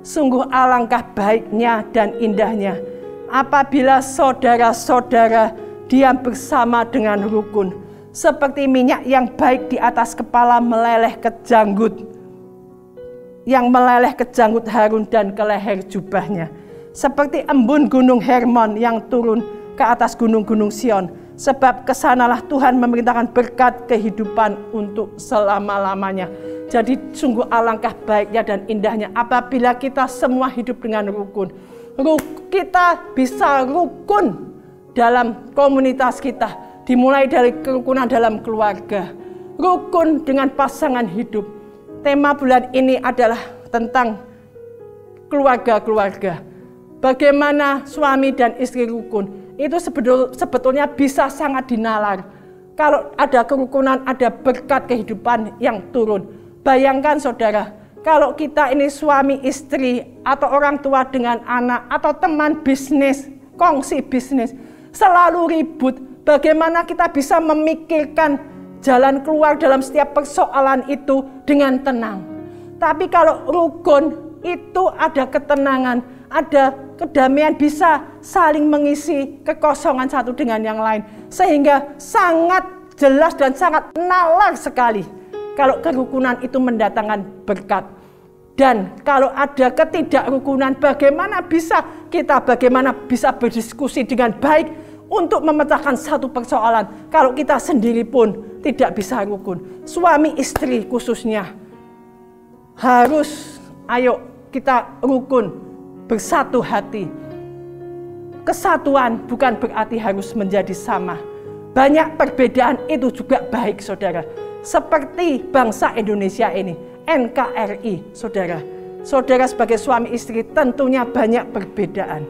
[SPEAKER 5] sungguh alangkah baiknya dan indahnya apabila saudara-saudara diam bersama dengan rukun, seperti minyak yang baik di atas kepala meleleh ke janggut, yang meleleh ke janggut Harun dan ke leher jubahnya, seperti embun gunung Hermon yang turun ke atas gunung-gunung Sion, sebab kesanalah Tuhan memerintahkan berkat kehidupan untuk selama-lamanya. Jadi sungguh alangkah baiknya dan indahnya apabila kita semua hidup dengan rukun. Kita bisa rukun dalam komunitas kita, dimulai dari kerukunan dalam keluarga, rukun dengan pasangan hidup. Tema bulan ini adalah tentang keluarga-keluarga. Bagaimana suami dan istri rukun, itu sebetulnya bisa sangat dinalar. Kalau ada kerukunan, ada berkat kehidupan yang turun. Bayangkan saudara, kalau kita ini suami istri, atau orang tua dengan anak, atau teman bisnis, kongsi bisnis, selalu ribut, bagaimana kita bisa memikirkan jalan keluar dalam setiap persoalan itu dengan tenang. Tapi kalau rukun, itu ada ketenangan, ada kedamaian, bisa saling mengisi kekosongan satu dengan yang lain. Sehingga sangat jelas dan sangat nalar sekali kalau kerukunan itu mendatangkan berkat. Dan kalau ada ketidakrukunan, bagaimana bisa berdiskusi dengan baik untuk memecahkan satu persoalan kalau kita sendiri pun tidak bisa rukun. Suami istri khususnya harus, ayo kita rukun, bersatu hati. Kesatuan bukan berarti harus menjadi sama. Banyak perbedaan itu juga baik saudara. Seperti bangsa Indonesia ini, NKRI saudara. Saudara sebagai suami istri tentunya banyak perbedaan.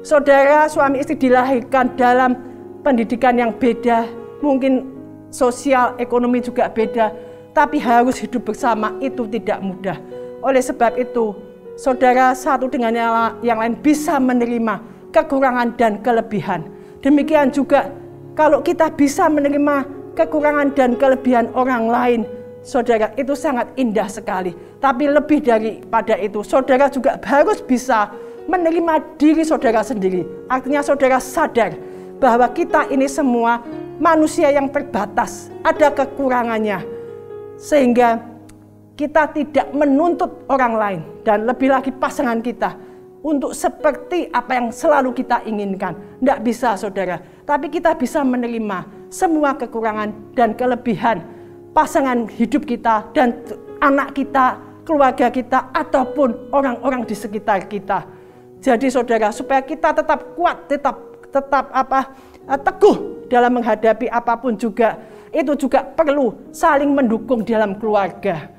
[SPEAKER 5] Saudara suami istri dilahirkan dalam pendidikan yang beda, mungkin sosial, ekonomi juga beda, tapi harus hidup bersama itu tidak mudah. Oleh sebab itu, saudara satu dengan yang lain bisa menerima kekurangan dan kelebihan. Demikian juga kalau kita bisa menerima kekurangan dan kelebihan orang lain, saudara, itu sangat indah sekali. Tapi lebih daripada itu, saudara juga harus bisa menerima diri saudara sendiri. Artinya saudara sadar bahwa kita ini semua manusia yang terbatas, ada kekurangannya. Sehingga kita tidak menuntut orang lain dan lebih lagi pasangan kita untuk seperti apa yang selalu kita inginkan. Tidak bisa saudara, tapi kita bisa menerima semua kekurangan dan kelebihan pasangan hidup kita dan anak kita, keluarga kita, ataupun orang-orang di sekitar kita. Jadi saudara, supaya kita tetap kuat, tetap teguh dalam menghadapi apapun juga, itu juga perlu saling mendukung dalam keluarga.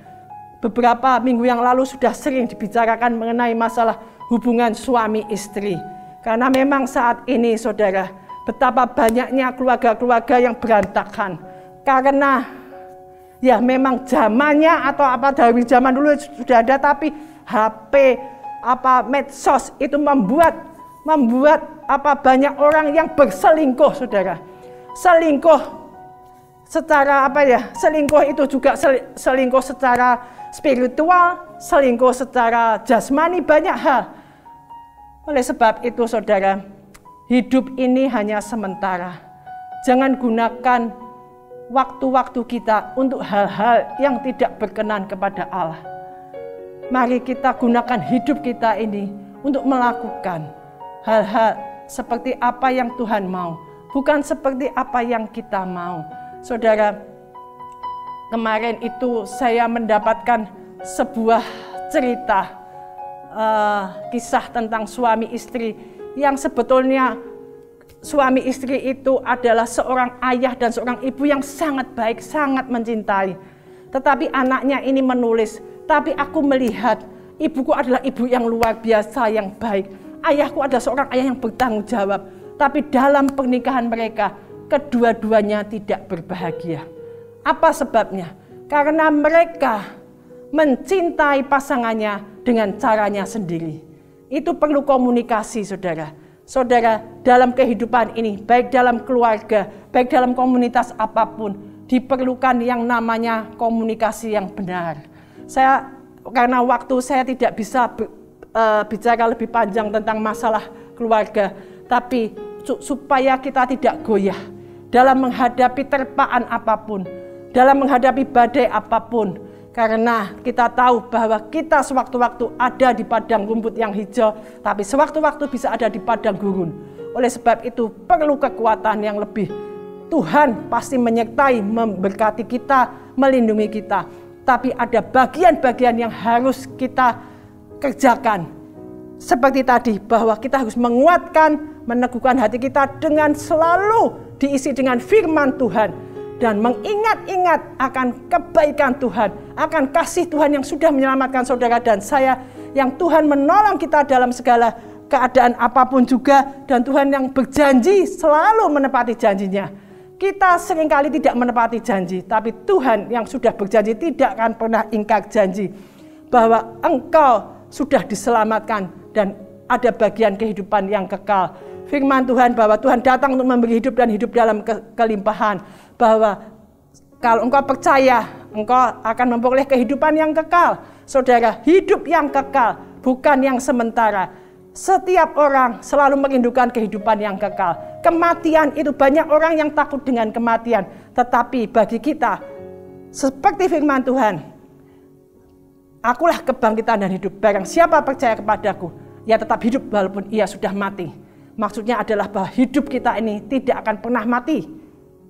[SPEAKER 5] Beberapa minggu yang lalu sudah sering dibicarakan mengenai masalah hubungan suami istri. Karena memang saat ini saudara, betapa banyaknya keluarga-keluarga yang berantakan. Karena ya memang zamannya atau dari zaman dulu sudah ada, tapi HP, medsos itu membuat banyak orang yang berselingkuh saudara. Selingkuh secara selingkuh itu juga selingkuh secara spiritual, selingkuh secara jasmani, banyak hal. Oleh sebab itu saudara, hidup ini hanya sementara. Jangan gunakan waktu-waktu kita untuk hal-hal yang tidak berkenan kepada Allah. Mari kita gunakan hidup kita ini untuk melakukan hal-hal seperti apa yang Tuhan mau, bukan seperti apa yang kita mau. Saudara, kemarin itu saya mendapatkan sebuah cerita, kisah tentang suami istri yang sebetulnya suami istri itu adalah seorang ayah dan seorang ibu yang sangat baik, sangat mencintai. Tetapi anaknya ini menulis, tapi aku melihat ibuku adalah ibu yang luar biasa, yang baik. ayahku adalah seorang ayah yang bertanggung jawab. Tapi dalam pernikahan mereka, kedua-duanya tidak berbahagia. Apa sebabnya? Karena mereka mencintai pasangannya dengan caranya sendiri. Itu perlu komunikasi, saudara. Saudara, dalam kehidupan ini, baik dalam keluarga, baik dalam komunitas apapun, diperlukan yang namanya komunikasi yang benar. Karena waktu saya tidak bisa bicara lebih panjang tentang masalah keluarga, tapi supaya kita tidak goyah dalam menghadapi terpaan apapun, dalam menghadapi badai apapun, karena kita tahu bahwa kita sewaktu-waktu ada di padang rumput yang hijau, tapi sewaktu-waktu bisa ada di padang gurun. Oleh sebab itu perlu kekuatan yang lebih. Tuhan pasti menyertai, memberkati kita, melindungi kita. Tapi ada bagian-bagian yang harus kita kerjakan. Seperti tadi, bahwa kita harus menguatkan, meneguhkan hati kita dengan selalu diisi dengan firman Tuhan. Dan mengingat-ingat akan kebaikan Tuhan, akan kasih Tuhan yang sudah menyelamatkan saudara dan saya, yang Tuhan menolong kita dalam segala keadaan apapun juga, dan Tuhan yang berjanji selalu menepati janjinya. Kita seringkali tidak menepati janji, tapi Tuhan yang sudah berjanji tidak akan pernah ingkar janji, bahwa engkau sudah diselamatkan dan ada bagian kehidupan yang kekal. Firman Tuhan bahwa Tuhan datang untuk memberi hidup dan hidup dalam kelimpahan. Bahwa kalau engkau percaya, engkau akan memperoleh kehidupan yang kekal. Saudara, hidup yang kekal, bukan yang sementara. Setiap orang selalu merindukan kehidupan yang kekal. Kematian itu, banyak orang yang takut dengan kematian. Tetapi bagi kita, seperti firman Tuhan, akulah kebangkitan dan hidup. Barang siapa percaya kepadaku, ia tetap hidup walaupun ia sudah mati. Maksudnya adalah bahwa hidup kita ini tidak akan pernah mati.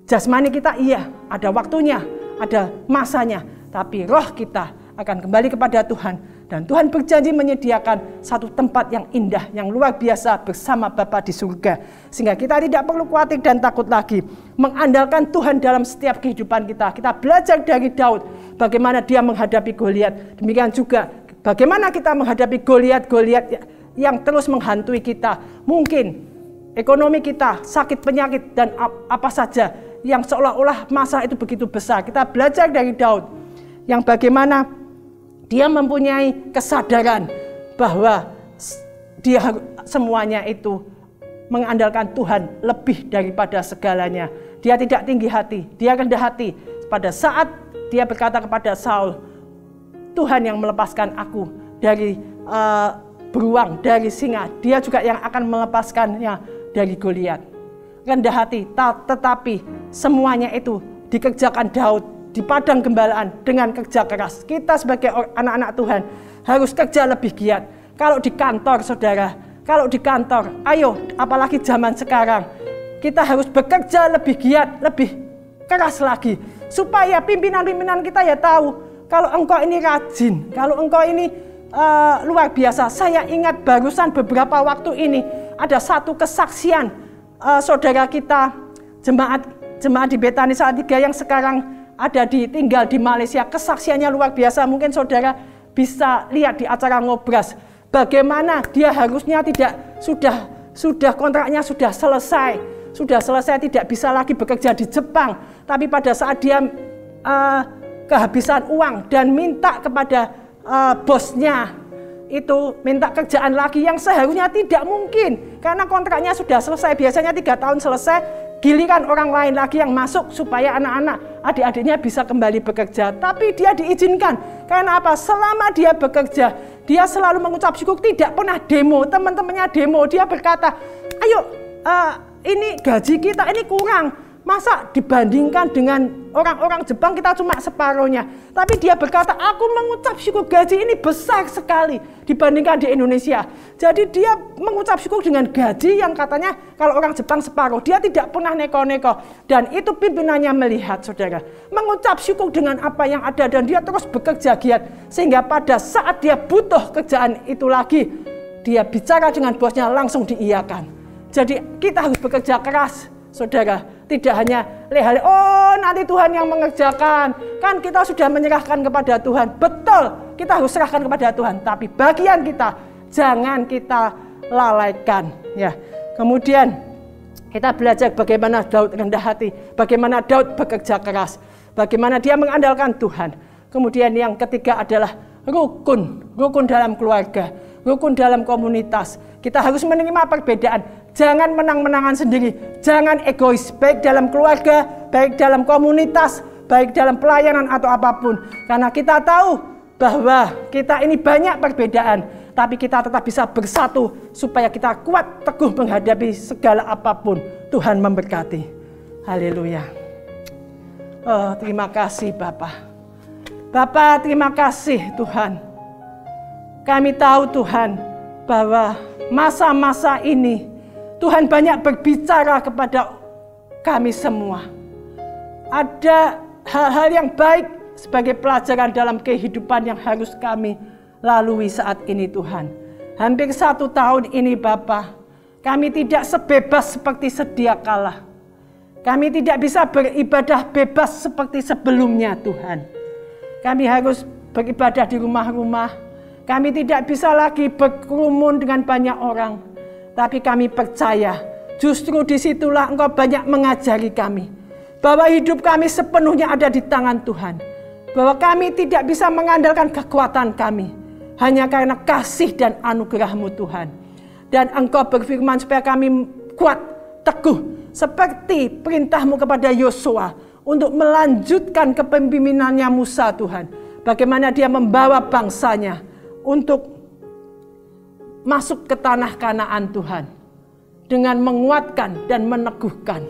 [SPEAKER 5] Jasmani kita iya, ada waktunya, ada masanya. Tapi roh kita akan kembali kepada Tuhan. Dan Tuhan berjanji menyediakan satu tempat yang indah, yang luar biasa bersama Bapa di surga. Sehingga kita tidak perlu khawatir dan takut lagi. Mengandalkan Tuhan dalam setiap kehidupan kita. Kita belajar dari Daud, bagaimana dia menghadapi Goliat. Demikian juga bagaimana kita menghadapi Goliat-Goliat yang terus menghantui kita. Mungkin ekonomi kita, sakit penyakit, dan apa saja yang seolah-olah masalah itu begitu besar. Kita belajar dari Daud, yang bagaimana dia mempunyai kesadaran bahwa dia semuanya itu mengandalkan Tuhan lebih daripada segalanya. Dia tidak tinggi hati, dia rendah hati. Pada saat dia berkata kepada Saul, Tuhan yang melepaskan aku dari beruang, dari singa, dia juga yang akan melepaskannya dari Goliat. Rendah hati, tetapi semuanya itu dikerjakan Daud di padang gembalaan dengan kerja keras. Kita sebagai anak-anak Tuhan harus kerja lebih giat. Kalau di kantor, saudara, kalau di kantor, ayo, apalagi zaman sekarang, kita harus bekerja lebih giat, lebih keras lagi, supaya pimpinan-pimpinan kita ya tahu, kalau engkau ini rajin, kalau engkau ini luar biasa. Saya ingat barusan beberapa waktu ini ada satu kesaksian saudara kita, jemaat di Betani Salatiga yang sekarang tinggal di Malaysia. Kesaksiannya luar biasa. Mungkin saudara bisa lihat di acara Ngobras, bagaimana dia harusnya sudah kontraknya sudah selesai, tidak bisa lagi bekerja di Jepang, tapi pada saat dia kehabisan uang dan minta kepada bosnya itu minta kerjaan lagi yang seharusnya tidak mungkin karena kontraknya sudah selesai, biasanya 3 tahun selesai, giliran orang lain lagi yang masuk supaya anak-anak, adik-adiknya bisa kembali bekerja. Tapi dia diizinkan, karena apa? Selama dia bekerja, dia selalu mengucap syukur, tidak pernah demo, teman-temannya demo. Dia berkata, ayo ini gaji kita ini kurang, masa dibandingkan dengan orang-orang Jepang kita cuma separuhnya. Tapi dia berkata, aku mengucap syukur, gaji ini besar sekali dibandingkan di Indonesia. Jadi dia mengucap syukur dengan gaji yang katanya kalau orang Jepang separuh. Dia tidak pernah neko-neko. Dan itu pimpinannya melihat, saudara, mengucap syukur dengan apa yang ada. Dan dia terus bekerja giat. Sehingga pada saat dia butuh kerjaan itu lagi, dia bicara dengan bosnya langsung diiyakan. Jadi kita harus bekerja keras, saudara. Tidak hanya lehal, oh nanti Tuhan yang mengerjakan. Kan kita sudah menyerahkan kepada Tuhan. Betul, kita harus serahkan kepada Tuhan. Tapi bagian kita, jangan kita lalaikan. Ya. Kemudian kita belajar bagaimana Daud rendah hati, bagaimana Daud bekerja keras, bagaimana dia mengandalkan Tuhan. Kemudian yang ketiga adalah rukun dalam keluarga, rukun dalam komunitas. Kita harus menerima perbedaan, jangan menang-menangan sendiri, jangan egois, baik dalam keluarga, baik dalam komunitas, baik dalam pelayanan atau apapun. Karena kita tahu bahwa kita ini banyak perbedaan, tapi kita tetap bisa bersatu supaya kita kuat teguh menghadapi segala apapun. Tuhan memberkati. Haleluya. Oh, terima kasih Bapa. Bapa, terima kasih Tuhan. Kami tahu Tuhan bahwa masa-masa ini Tuhan banyak berbicara kepada kami semua. Ada hal-hal yang baik sebagai pelajaran dalam kehidupan yang harus kami lalui saat ini Tuhan. Hampir 1 tahun ini Bapa, kami tidak sebebas seperti sedia kala. Kami tidak bisa beribadah bebas seperti sebelumnya Tuhan. Kami harus beribadah di rumah-rumah. Kami tidak bisa lagi berkerumun dengan banyak orang. Tapi kami percaya, justru disitulah Engkau banyak mengajari kami. Bahwa hidup kami sepenuhnya ada di tangan Tuhan. Bahwa kami tidak bisa mengandalkan kekuatan kami. Hanya karena kasih dan anugerah-Mu Tuhan. Dan Engkau berfirman supaya kami kuat, teguh. Seperti perintah-Mu kepada Yosua. Untuk melanjutkan kepemimpinannya Musa Tuhan. Bagaimana dia membawa bangsanya untuk masuk ke tanah Kanaan Tuhan. Dengan menguatkan dan meneguhkan.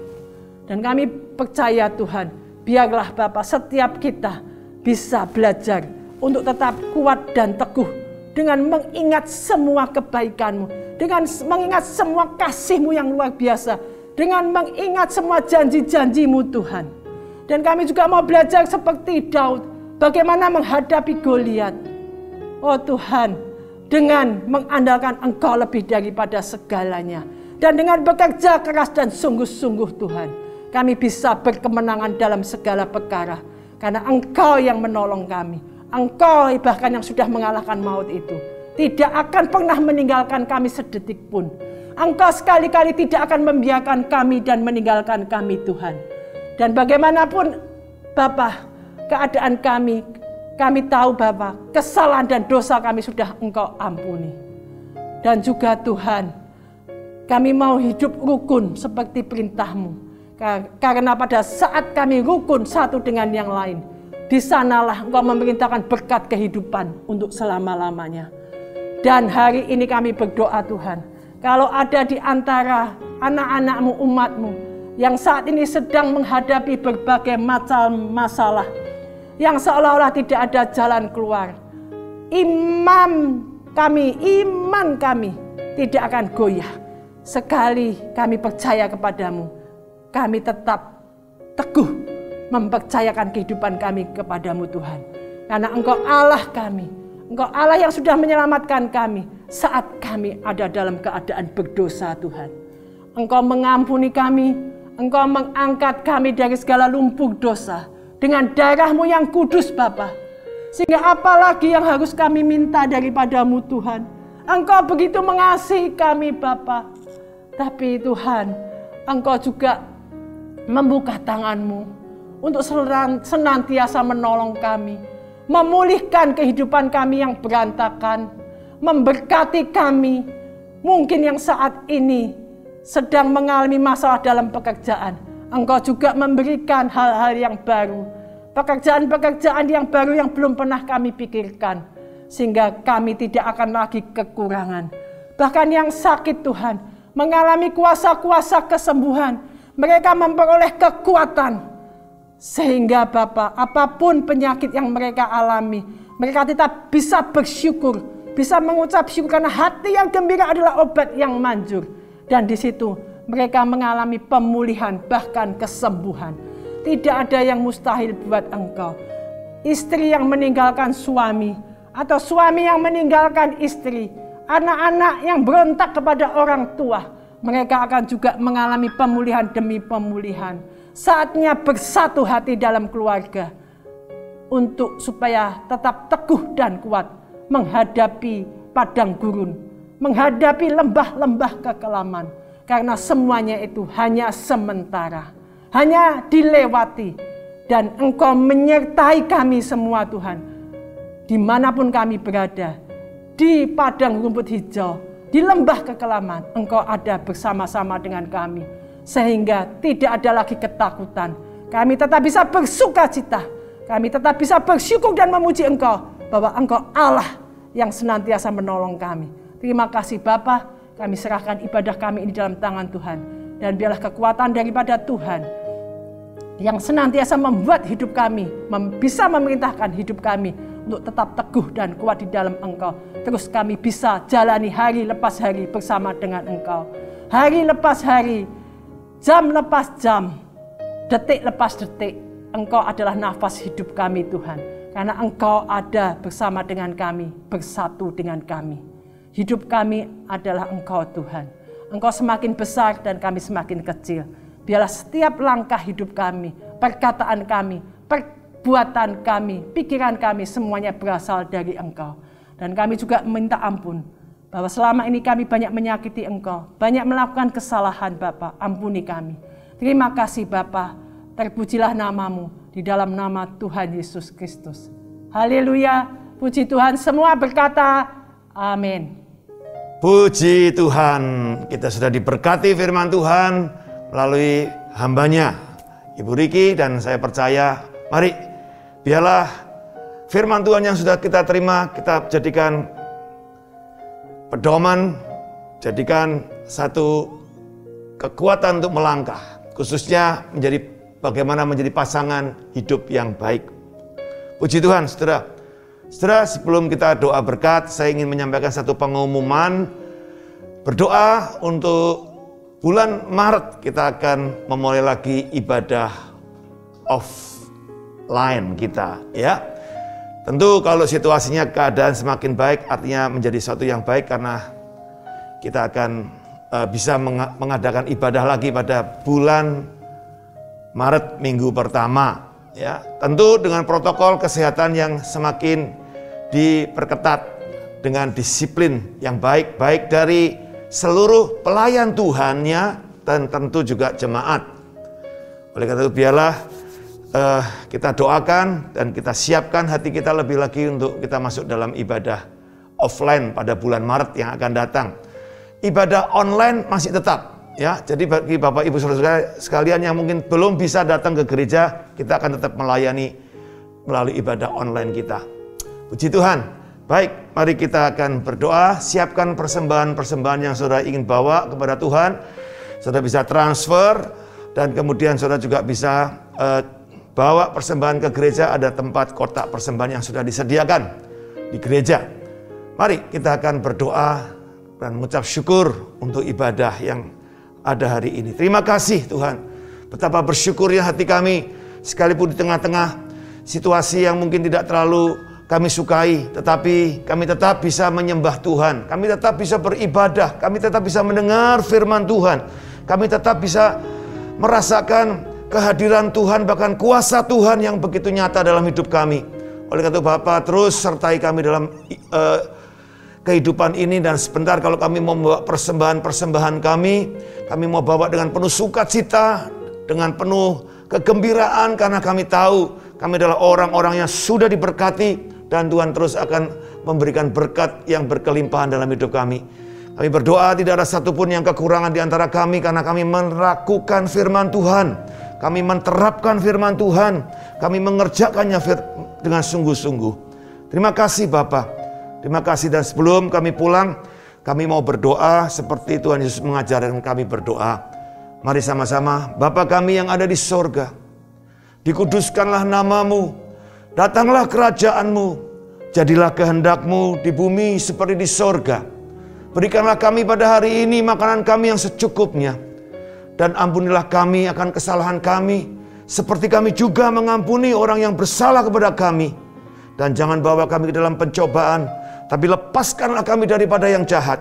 [SPEAKER 5] Dan kami percaya Tuhan, biarlah Bapa setiap kita bisa belajar untuk tetap kuat dan teguh. Dengan mengingat semua kebaikan-Mu. Dengan mengingat semua kasih-Mu yang luar biasa. Dengan mengingat semua janji-janji-Mu Tuhan. Dan kami juga mau belajar seperti Daud, bagaimana menghadapi Goliat. Oh Tuhan, dengan mengandalkan Engkau lebih daripada segalanya. Dan dengan bekerja keras dan sungguh-sungguh Tuhan, kami bisa berkemenangan dalam segala perkara. Karena Engkau yang menolong kami. Engkau bahkan yang sudah mengalahkan maut itu. Tidak akan pernah meninggalkan kami sedetik pun. Engkau sekali-kali tidak akan membiarkan kami dan meninggalkan kami Tuhan. Dan bagaimanapun Bapa keadaan kami tahu Bapa kesalahan dan dosa kami sudah Engkau ampuni. Dan juga Tuhan, kami mau hidup rukun seperti perintah-Mu. Karena pada saat kami rukun satu dengan yang lain, di sanalah Engkau memerintahkan berkat kehidupan untuk selama-lamanya. Dan hari ini kami berdoa Tuhan, kalau ada di antara anak-anak-Mu, umat-Mu, yang saat ini sedang menghadapi berbagai macam masalah, yang seolah-olah tidak ada jalan keluar, iman kami tidak akan goyah. Sekali kami percaya kepadamu, kami tetap teguh mempercayakan kehidupan kami kepadamu Tuhan. Karena Engkau Allah kami, Engkau Allah yang sudah menyelamatkan kami saat kami ada dalam keadaan berdosa Tuhan. Engkau mengampuni kami, Engkau mengangkat kami dari segala lumpur dosa dengan darah-Mu yang kudus Bapa. Sehingga apalagi yang harus kami minta daripada-Mu Tuhan. Engkau begitu mengasihi kami Bapa. Tapi Tuhan, Engkau juga membuka tangan-Mu untuk senantiasa menolong kami. Memulihkan kehidupan kami yang berantakan. Memberkati kami. Mungkin yang saat ini sedang mengalami masalah dalam pekerjaan. Engkau juga memberikan hal-hal yang baru. Pekerjaan-pekerjaan yang baru yang belum pernah kami pikirkan. Sehingga kami tidak akan lagi kekurangan. Bahkan yang sakit Tuhan, mengalami kuasa-kuasa kesembuhan. Mereka memperoleh kekuatan. Sehingga Bapa, apapun penyakit yang mereka alami, mereka tetap bisa bersyukur. Bisa mengucap syukur karena hati yang gembira adalah obat yang manjur. Dan di situ mereka mengalami pemulihan bahkan kesembuhan. Tidak ada yang mustahil buat Engkau. Istri yang meninggalkan suami atau suami yang meninggalkan istri, anak-anak yang berontak kepada orang tua, mereka akan juga mengalami pemulihan demi pemulihan. Saatnya bersatu hati dalam keluarga untuk supaya tetap teguh dan kuat menghadapi padang gurun, menghadapi lembah-lembah kekelaman. Karena semuanya itu hanya sementara, hanya dilewati. Dan Engkau menyertai kami semua Tuhan. Dimanapun kami berada, di padang rumput hijau, di lembah kekelaman, Engkau ada bersama-sama dengan kami. Sehingga tidak ada lagi ketakutan. Kami tetap bisa bersuka cita. Kami tetap bisa bersyukur dan memuji Engkau. Bahwa Engkau Allah yang senantiasa menolong kami. Terima kasih Bapa. Kami serahkan ibadah kami ini dalam tangan Tuhan. Dan biarlah kekuatan daripada Tuhan yang senantiasa membuat hidup kami, bisa memerintahkan hidup kami untuk tetap teguh dan kuat di dalam Engkau. Terus kami bisa jalani hari lepas hari bersama dengan Engkau. Hari lepas hari, jam lepas jam, detik lepas detik. Engkau adalah nafas hidup kami Tuhan. Karena Engkau ada bersama dengan kami, bersatu dengan kami. Hidup kami adalah Engkau Tuhan. Engkau semakin besar dan kami semakin kecil. Biarlah setiap langkah hidup kami, perkataan kami, perbuatan kami, pikiran kami semuanya berasal dari Engkau. Dan kami juga minta ampun bahwa selama ini kami banyak menyakiti Engkau, banyak melakukan kesalahan Bapa, ampuni kami. Terima kasih Bapa, terpujilah namamu di dalam nama Tuhan Yesus Kristus. Haleluya, puji Tuhan, semua berkata amin.
[SPEAKER 1] Puji Tuhan, kita sudah diberkati firman Tuhan melalui hambanya, Ibu Riki, dan saya percaya, mari biarlah firman Tuhan yang sudah kita terima, kita jadikan pedoman, jadikan satu kekuatan untuk melangkah, khususnya menjadi bagaimana menjadi pasangan hidup yang baik. Puji Tuhan, saudara. Saudara, sebelum kita doa berkat, saya ingin menyampaikan satu pengumuman. Berdoa untuk bulan Maret kita akan memulai lagi ibadah offline kita, ya. Tentu kalau situasinya keadaan semakin baik, artinya menjadi sesuatu yang baik karena kita akan bisa mengadakan ibadah lagi pada bulan Maret minggu pertama, ya. Tentu dengan protokol kesehatan yang semakin diperketat dengan disiplin yang baik dari seluruh pelayan Tuhannya dan tentu juga jemaat. Oleh karena itu biarlah kita doakan dan kita siapkan hati kita lebih lagi untuk kita masuk dalam ibadah offline pada bulan Maret yang akan datang. Ibadah online masih tetap, ya. Jadi bagi Bapak Ibu Saudara sekalian yang mungkin belum bisa datang ke gereja, kita akan tetap melayani melalui ibadah online kita. Puji Tuhan. Baik, mari kita akan berdoa. Siapkan persembahan-persembahan yang saudara ingin bawa kepada Tuhan. Saudara bisa transfer dan kemudian saudara juga bisa bawa persembahan ke gereja. Ada tempat kotak persembahan yang sudah disediakan di gereja. Mari kita akan berdoa dan mengucap syukur untuk ibadah yang ada hari ini. Terima kasih Tuhan. Betapa bersyukurnya hati kami sekalipun di tengah-tengah situasi yang mungkin tidak terlalu kami sukai, tetapi kami tetap bisa menyembah Tuhan. Kami tetap bisa beribadah. Kami tetap bisa mendengar firman Tuhan. Kami tetap bisa merasakan kehadiran Tuhan, bahkan kuasa Tuhan yang begitu nyata dalam hidup kami. Oleh karena itu Bapa, terus sertai kami dalam kehidupan ini. Dan sebentar kalau kami mau membawa persembahan-persembahan kami mau bawa dengan penuh sukacita, dengan penuh kegembiraan, karena kami tahu kami adalah orang-orang yang sudah diberkati. Dan Tuhan terus akan memberikan berkat yang berkelimpahan dalam hidup kami. Kami berdoa tidak ada satupun yang kekurangan di antara kami, karena kami melakukan firman Tuhan. Kami menerapkan firman Tuhan. Kami mengerjakannya dengan sungguh-sungguh. Terima kasih Bapa. Terima kasih, dan sebelum kami pulang, kami mau berdoa seperti Tuhan Yesus mengajarkan kami berdoa. Mari sama-sama. Bapa kami yang ada di sorga, dikuduskanlah namamu. Datanglah kerajaan-Mu, jadilah kehendak-Mu di bumi seperti di sorga. Berikanlah kami pada hari ini makanan kami yang secukupnya. Dan ampunilah kami akan kesalahan kami, seperti kami juga mengampuni orang yang bersalah kepada kami. Dan jangan bawa kami ke dalam pencobaan, tapi lepaskanlah kami daripada yang jahat.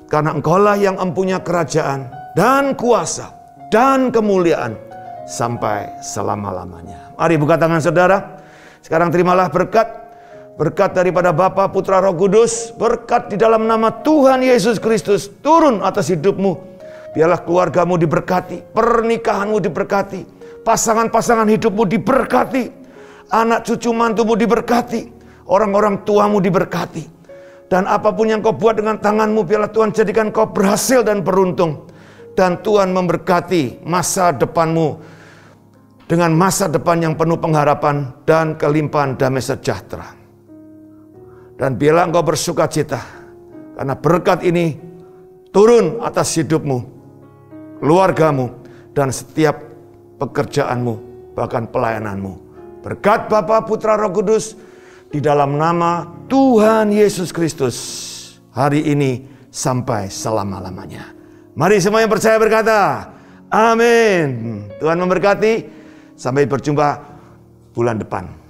[SPEAKER 1] Karena Engkaulah yang empunya kerajaan dan kuasa dan kemuliaan sampai selama-lamanya. Mari buka tangan saudara. Sekarang terimalah berkat. berkat daripada Bapa, Putra, Roh Kudus, berkat di dalam nama Tuhan Yesus Kristus turun atas hidupmu. Biarlah keluargamu diberkati, pernikahanmu diberkati, pasangan-pasangan hidupmu diberkati, anak cucu mantumu diberkati, orang-orang tuamu diberkati. Dan apapun yang kau buat dengan tanganmu, biarlah Tuhan jadikan kau berhasil dan beruntung. Dan Tuhan memberkati masa depanmu dengan masa depan yang penuh pengharapan dan kelimpahan damai sejahtera. Dan biarlah engkau bersukacita karena berkat ini turun atas hidupmu, keluargamu, dan setiap pekerjaanmu, bahkan pelayananmu. Berkat Bapa, Putra, Roh Kudus, di dalam nama Tuhan Yesus Kristus, hari ini sampai selama-lamanya. Mari semua yang percaya berkata, amin. Tuhan memberkati. Sampai berjumpa bulan depan.